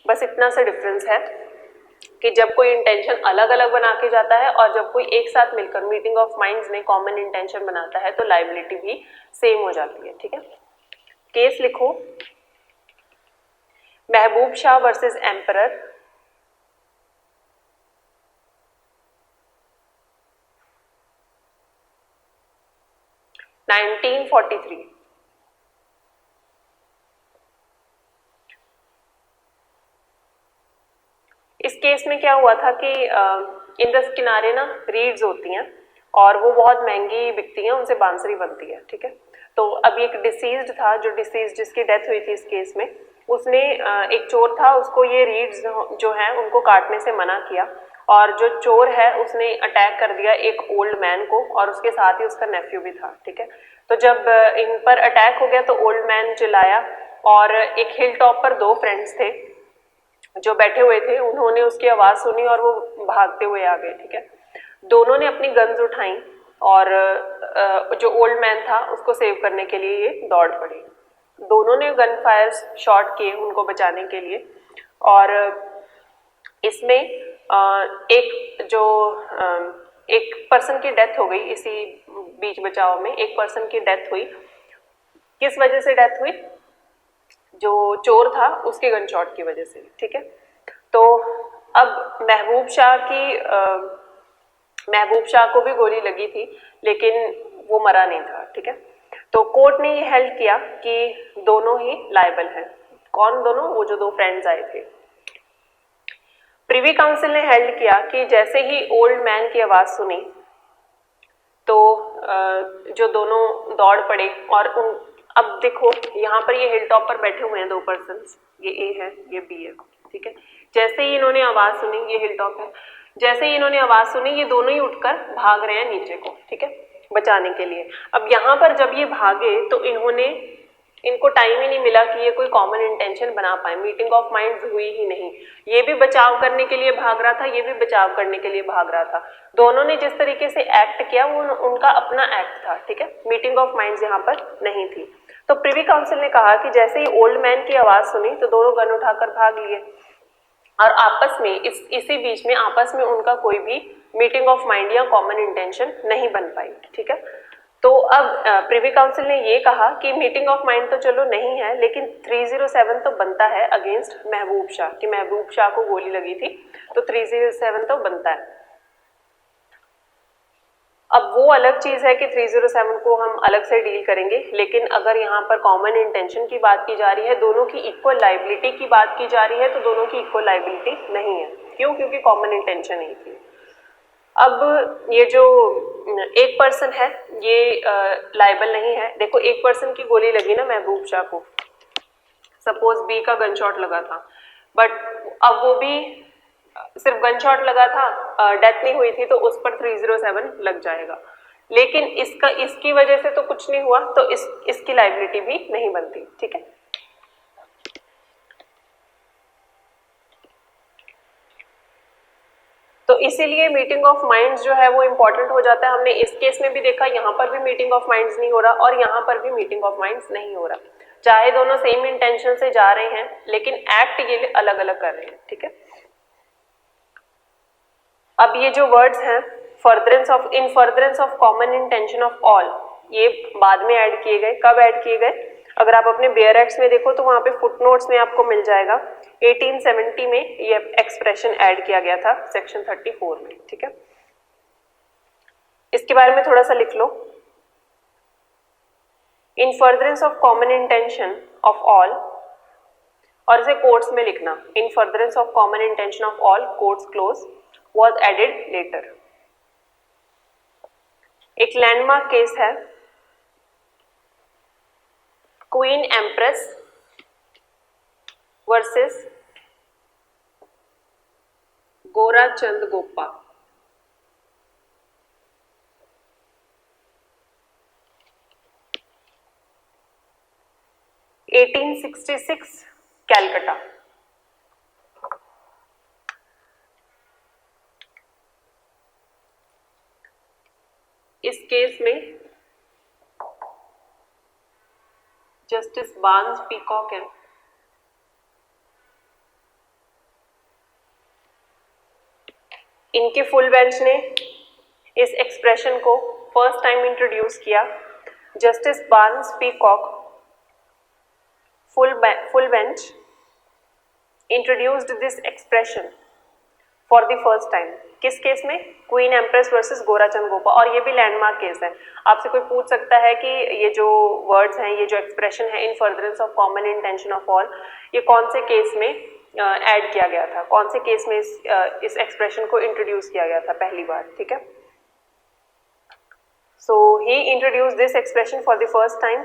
बस इतना सा डिफरेंस है कि जब कोई इंटेंशन अलग अलग बना के जाता है और जब कोई एक साथ मिलकर मीटिंग ऑफ माइंड्स में कॉमन इंटेंशन बनाता है तो लायबिलिटी भी सेम हो जाती है। ठीक है, केस लिखो, महबूब शाह वर्सेस एम्परर, (1943). इस केस में क्या हुआ था कि इन द किनारे ना रीड्स होती हैं और वो बहुत महंगी बिकती हैं, उनसे बांसुरी बनती है। ठीक है, तो अब एक डिसीज्ड था, जो डिसीज्ड जिसकी डेथ हुई थी इस केस में, उसने एक चोर था, उसको ये रीड्स जो हैं उनको काटने से मना किया, और जो चोर है उसने अटैक कर दिया एक ओल्ड मैन को, और उसके साथ ही उसका नेफ्यू भी था। ठीक है, तो जब इन पर अटैक हो गया तो ओल्ड मैन चिल्लाया, और एक हिल टॉप पर दो फ्रेंड्स थे जो बैठे हुए थे, उन्होंने उसकी आवाज़ सुनी और वो भागते हुए आ गए। ठीक है, दोनों ने अपनी गन्स उठाई और जो ओल्ड मैन था उसको सेव करने के लिए ये दौड़ पड़ी। दोनों ने गन फायर शॉट किए उनको बचाने के लिए, और इसमें एक पर्सन की डेथ हो गई, इसी बीच बचाव में एक पर्सन की डेथ हुई। किस वजह से डेथ हुई? जो चोर था उसके गन शॉट की वजह से। ठीक है, तो अब महबूब शाह को भी गोली लगी थी लेकिन वो मरा नहीं था। ठीक है, तो कोर्ट ने ये हेल्ड किया कि दोनों ही लायबल हैं। कौन दोनों? वो जो दो फ्रेंड्स आए थे। प्रिवी काउंसिल ने हेल्ड किया कि जैसे ही ओल्ड मैन की आवाज सुनी तो जो दोनों दौड़ पड़े, और अब देखो यहाँ पर ये हिल टॉप पर बैठे हुए हैं दो पर्सन्स, ये ए है ये बी है। ठीक है, जैसे ही इन्होंने आवाज सुनी, ये हिल टॉप है, जैसे ही इन्होंने आवाज सुनी ये दोनों ही उठकर भाग रहे हैं नीचे को। ठीक है, बचाने के लिए। अब यहाँ पर जब ये भागे तो इनको टाइम ही नहीं मिला कि ये कोई कॉमन इंटेंशन बना पाए, मीटिंग ऑफ माइंड्स हुई ही नहीं। ये भी बचाव करने के लिए भाग रहा था, ये भी बचाव करने के लिए भाग रहा था। दोनों ने जिस तरीके से एक्ट किया वो उनका अपना एक्ट था। ठीक है, मीटिंग ऑफ माइंड्स यहाँ पर नहीं थी। तो तो प्रिवी काउंसिल ने कहा कि जैसे ही ओल्ड मैन की आवाज सुनी तो दोनों गन उठाकर भाग लिए और आपस में इसी बीच में आपस में उनका कोई भी मीटिंग ऑफ माइंड या कॉमन इंटेंशन नहीं बन पाई, ठीक है। तो अब प्रिवी काउंसिल ने ये कहा कि मीटिंग ऑफ माइंड तो चलो नहीं है, लेकिन 307 तो बनता है अगेंस्ट महबूब शाह, कि महबूब शाह को गोली लगी थी, तो 307 तो बनता है। अब वो अलग चीज है कि 307 को हम अलग से डील करेंगे, लेकिन अगर यहाँ पर कॉमन इंटेंशन की बात की जा रही है, दोनों की इक्वल लाइबिलिटी की बात की जा रही है, तो दोनों की इक्वल लाइबिलिटी नहीं है। क्यों? क्योंकि कॉमन इंटेंशन नहीं थी। अब ये जो एक पर्सन है ये लाइबल नहीं है। देखो, एक पर्सन की गोली लगी ना महबूब शाह को, सपोज बी का गन शॉट लगा था, बट अब वो भी सिर्फ गन शॉट लगा था, डेथ नहीं हुई थी, तो उस पर 307 लग जाएगा। लेकिन इसकी वजह से तो कुछ नहीं हुआ, तो इसकी लाइबिलिटी भी नहीं बनती, ठीक है। तो इसीलिए मीटिंग ऑफ माइंड्स जो है वो इंपॉर्टेंट हो जाता है। हमने इस केस में भी देखा, यहाँ पर भी मीटिंग ऑफ माइंड्स नहीं हो रहा और यहाँ पर भी मीटिंग ऑफ माइंड्स नहीं हो रहा, चाहे दोनों सेम इंटेंशन से जा रहे हैं, लेकिन एक्ट ये अलग अलग कर रहे हैं, ठीक है। अब ये जो वर्ड्स हैं इन furtherance of common intention of all, ये बाद में ऐड किए गए। कब ऐड किए गए? अगर आप अपने बेयर एक्ट्स में देखो तो वहां पे फुटनोट्स में आपको मिल जाएगा 1870 में ये एक्सप्रेशन ऐड किया गया था सेक्शन 34 में, ठीक है। इसके बारे में थोड़ा सा लिख लो। In furtherance of common intention of all, और इसे कोट्स में लिखना, in furtherance of common intention of all quotes close was added later। एक लैंडमार्क केस है queen empress versus Gorachand Goppa. (1866) Calcutta. इस केस में जस्टिस बार्न्स पीकॉक है। इनके फुल बेंच ने इस एक्सप्रेशन को फर्स्ट टाइम इंट्रोड्यूस किया। Justice Barnes Peacock full bench introduced this expression for the first time। किस केस में? क्वीन एम्प्रेस वर्सेस गोराचंद गोपा, और ये भी लैंडमार्क केस है। आपसे कोई पूछ सकता है कि ये जो वर्ड्स हैं, ये जो एक्सप्रेशन है इन furtherance of common intention of all, ये कौन से केस में ऐड किया गया था, कौन से केस में इस एक्सप्रेशन को इंट्रोड्यूस किया गया था पहली बार, ठीक है। So he introduce this expression for the first time.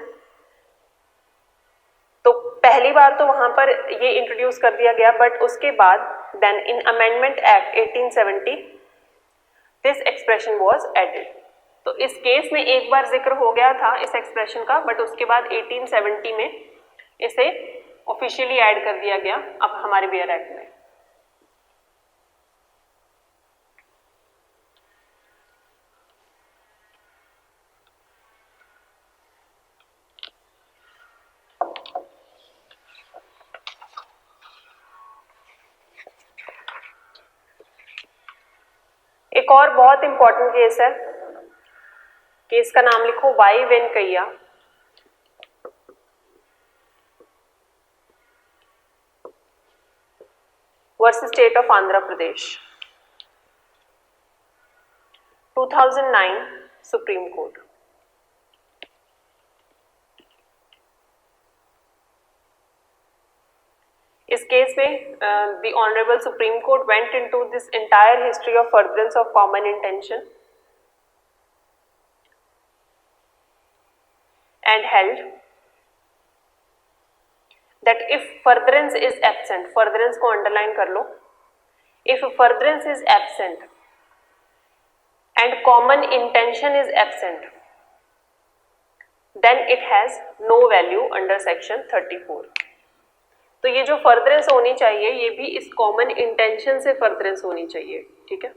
तो पहली बार तो वहां पर ये इंट्रोड्यूस कर दिया गया, बट उसके बाद then in amendment act 1870 this expression was added. तो इस केस में एक बार जिक्र हो गया था इस एक्सप्रेशन का, बट उसके बाद 1870 में इसे ऑफिशियली ऐड कर दिया गया अब हमारे बेयर एक्ट में। एक और बहुत इंपॉर्टेंट केस है, केस का नाम लिखो Y Venkaiah versus state of Andhra Pradesh, 2009 supreme court. इस केस में the honourable supreme court went into this entire history of furtherance of common intention and held that if furtherance is absent, furtherance को underline कर लो, if furtherance is absent and common intention is absent, then it has no value under section 34। तो ये जो furtherance होनी चाहिए ये भी इस कॉमन इंटेंशन से फर्दरेंस होनी चाहिए, ठीक है।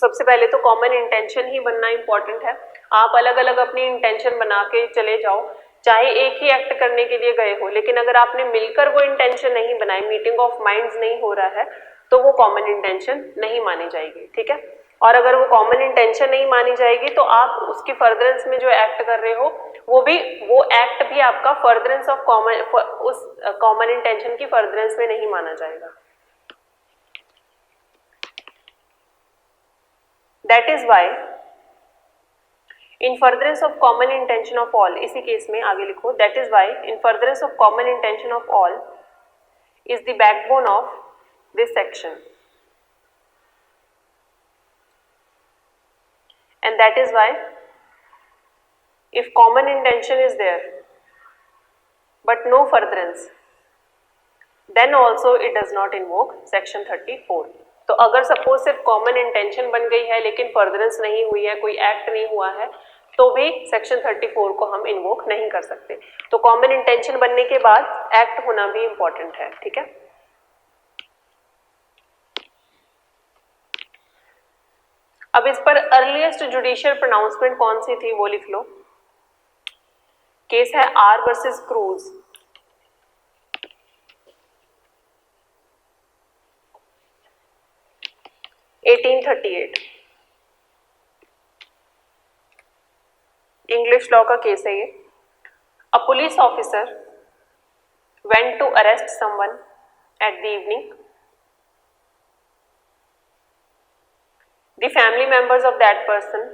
सबसे पहले तो कॉमन इंटेंशन ही बनना इंपॉर्टेंट है। आप अलग अलग अपनी इंटेंशन बना के चले जाओ, चाहे एक ही एक्ट करने के लिए गए हो, लेकिन अगर आपने मिलकर वो इंटेंशन नहीं बनाई, मीटिंग ऑफ माइंड्स नहीं हो रहा है, तो वो कॉमन इंटेंशन नहीं मानी जाएगी, ठीक है। और अगर वो कॉमन इंटेंशन नहीं मानी जाएगी तो आप उसकी फर्दरेंस में जो एक्ट कर रहे हो वो एक्ट भी आपका फर्दरेंस ऑफ उस कॉमन इंटेंशन की फर्दरेंस में नहीं माना जाएगा। That is why in furtherance of common intention of all, इसी केस में आगे लिखो, that is why in furtherance of common intention of all is the backbone of this section, and that is why if common intention is there but no furtherance, then also it does not invoke section 34। तो अगर suppose सिर्फ common intention बन गई है लेकिन furtherance नहीं हुई है, कोई एक्ट नहीं हुआ है, तो भी सेक्शन 34 को हम इन्वोक नहीं कर सकते। तो कॉमन इंटेंशन बनने के बाद एक्ट होना भी इंपॉर्टेंट है, ठीक है। अब इस पर अर्लीस्ट जुडिशियल प्रोनाउंसमेंट कौन सी थी वो लिख लो। केस है R versus Cruse, English law का केस है ये। A police officer went to arrest someone at the evening, the family members of that person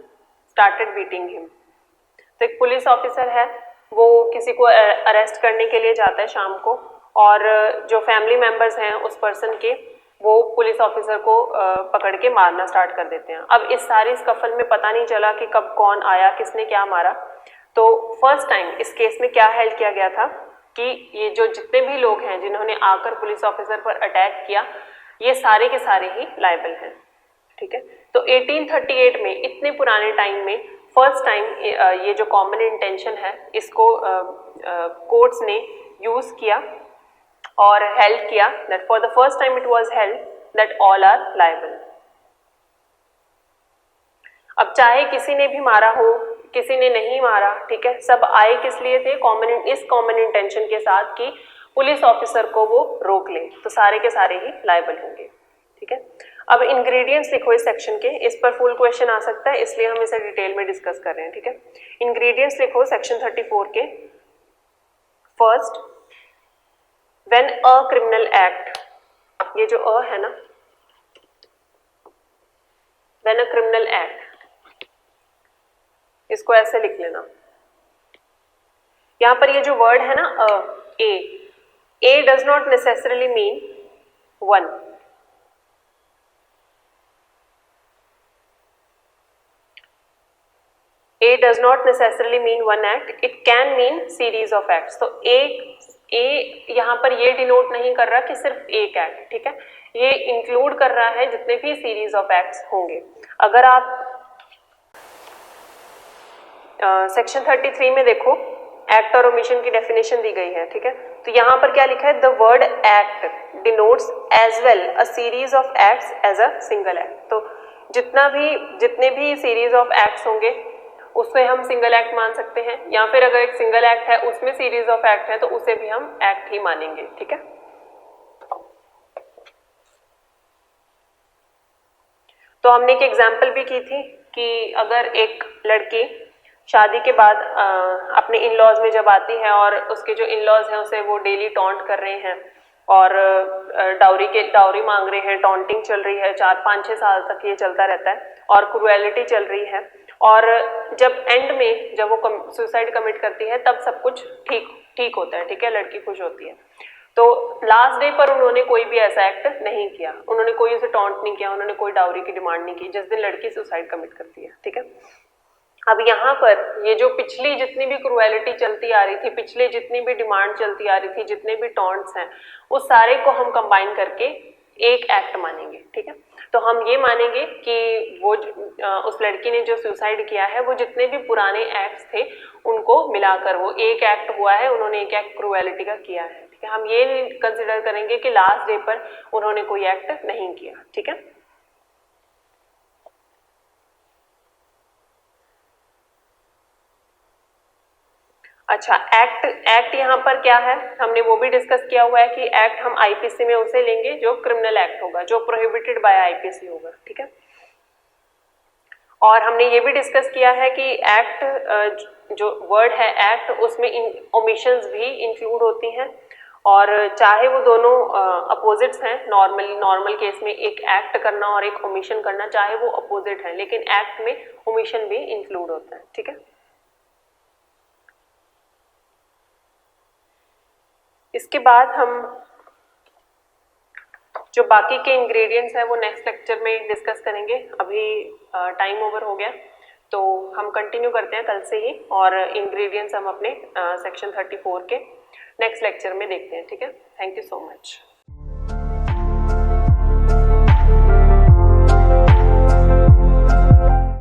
started beating him. तो एक पुलिस ऑफिसर है, वो किसी को अरेस्ट करने के लिए जाता है शाम को, और जो फैमिली मेंबर्स हैं उस पर्सन के, वो पुलिस ऑफिसर को पकड़ के मारना स्टार्ट कर देते हैं। अब इस सारी स्कफल में पता नहीं चला कि कब कौन आया, किसने क्या मारा। तो फर्स्ट टाइम इस केस में क्या हेल्ड किया गया था कि ये जो जितने भी लोग हैं जिन्होंने आकर पुलिस ऑफिसर पर अटैक किया, ये सारे के सारे ही लायबल हैं, ठीक है। तो 1838 में, इतने पुराने टाइम में फर्स्ट टाइम ये जो कॉमन इंटेंशन है इसको कोर्ट्स ने यूज किया और हेल्ड किया, that for the first time it was held that all are liable. अब चाहे किसी ने भी मारा हो, किसी ने नहीं मारा, ठीक है, सब आए किस लिए थे, इस कॉमन इंटेंशन के साथ कि पुलिस ऑफिसर को वो रोक ले, तो सारे के सारे ही लायबल होंगे, ठीक है। अब इंग्रेडिएंट्स लिखो इस सेक्शन के, इस पर फुल क्वेश्चन आ सकता है इसलिए हम इसे डिटेल में डिस्कस कर रहे हैं, ठीक है। इंग्रेडिएंट्स लिखो सेक्शन 34 के। First, when a criminal act, ये जो अ है ना, व्हेन अ क्रिमिनल एक्ट, इसको ऐसे लिख लेना। यहां पर ये जो वर्ड है ना A does not necessarily mean one. A does not necessarily mean one act, it can mean series of acts। तो ए यहाँ पर ये डिनोट नहीं कर रहा कि सिर्फ एक एक्ट, ठीक है, ये इंक्लूड कर रहा है जितने भी सीरीज ऑफ एक्ट्स होंगे। अगर आप सेक्शन 33 में देखो, एक्ट और ओमिशन की डेफिनेशन दी गई है, ठीक है। तो यहाँ पर क्या लिखा है, the word act denotes as well a series of acts as a single act. तो जितने भी सीरीज ऑफ एक्ट्स होंगे उससे हम सिंगल एक्ट मान सकते हैं, या फिर अगर एक सिंगल एक्ट है उसमें सीरीज ऑफ एक्ट है तो उसे भी हम एक्ट ही मानेंगे, ठीक है। तो हमने एक एग्जाम्पल भी की थी कि अगर एक लड़की शादी के बाद अपने इन लॉज में जब आती है और उसके जो इन लॉज हैं उसे वो डेली टॉन्ट कर रहे हैं और डाउरी मांग रहे हैं, टॉन्टिंग चल रही है, 4-5-6 साल तक ये चलता रहता है और क्रुएलिटी चल रही है, और जब एंड में जब वो सुसाइड कमिट करती है तब सब कुछ ठीक होता है, ठीक है, लड़की खुश होती है। तो लास्ट डे पर उन्होंने कोई भी ऐसा एक्ट नहीं किया, उन्होंने कोई उसे टॉन्ट नहीं किया, उन्होंने कोई डाउरी की डिमांड नहीं की जिस दिन लड़की सुसाइड कमिट करती है, ठीक है। अब यहाँ पर ये जो पिछली जितनी भी क्रुएलिटी चलती आ रही थी, पिछले जितनी भी डिमांड चलती आ रही थी, जितने भी टॉन्ट्स हैं, उस सारे को हम कंबाइन करके एक एक्ट मानेंगे, ठीक है। तो हम ये मानेंगे कि वो उस लड़की ने जो सुसाइड किया है वो जितने भी पुराने एक्ट्स थे उनको मिलाकर वो एक एक्ट हुआ है, उन्होंने एक एक्ट क्रुएलिटी का किया है, ठीक है। हम ये कंसिडर करेंगे कि लास्ट डे पर उन्होंने कोई एक्ट नहीं किया, ठीक है। अच्छा, एक्ट यहाँ पर क्या है, हमने वो भी डिस्कस किया हुआ है कि एक्ट हम आईपीसी में उसे लेंगे जो क्रिमिनल एक्ट होगा, जो प्रोहिबिटेड बाय आईपीसी होगा, ठीक है। और हमने ये भी डिस्कस किया है कि एक्ट जो वर्ड है एक्ट, उसमें ओमिशंस भी इंक्लूड होती हैं, और चाहे वो दोनों अपोजिट्स हैं, नॉर्मल केस में एक एक्ट करना और एक ओमिशन करना, चाहे वो अपोजिट है, लेकिन एक्ट में ओमिशन भी इंक्लूड होता है, ठीक है। इसके बाद हम जो बाकी के इंग्रेडिएंट्स हैं वो नेक्स्ट लेक्चर में डिस्कस करेंगे। अभी टाइम ओवर हो गया, तो हम कंटिन्यू करते हैं कल से ही, और इंग्रेडिएंट्स हम अपने सेक्शन 34 के नेक्स्ट लेक्चर में देखते हैं, ठीक है। Thank you so much.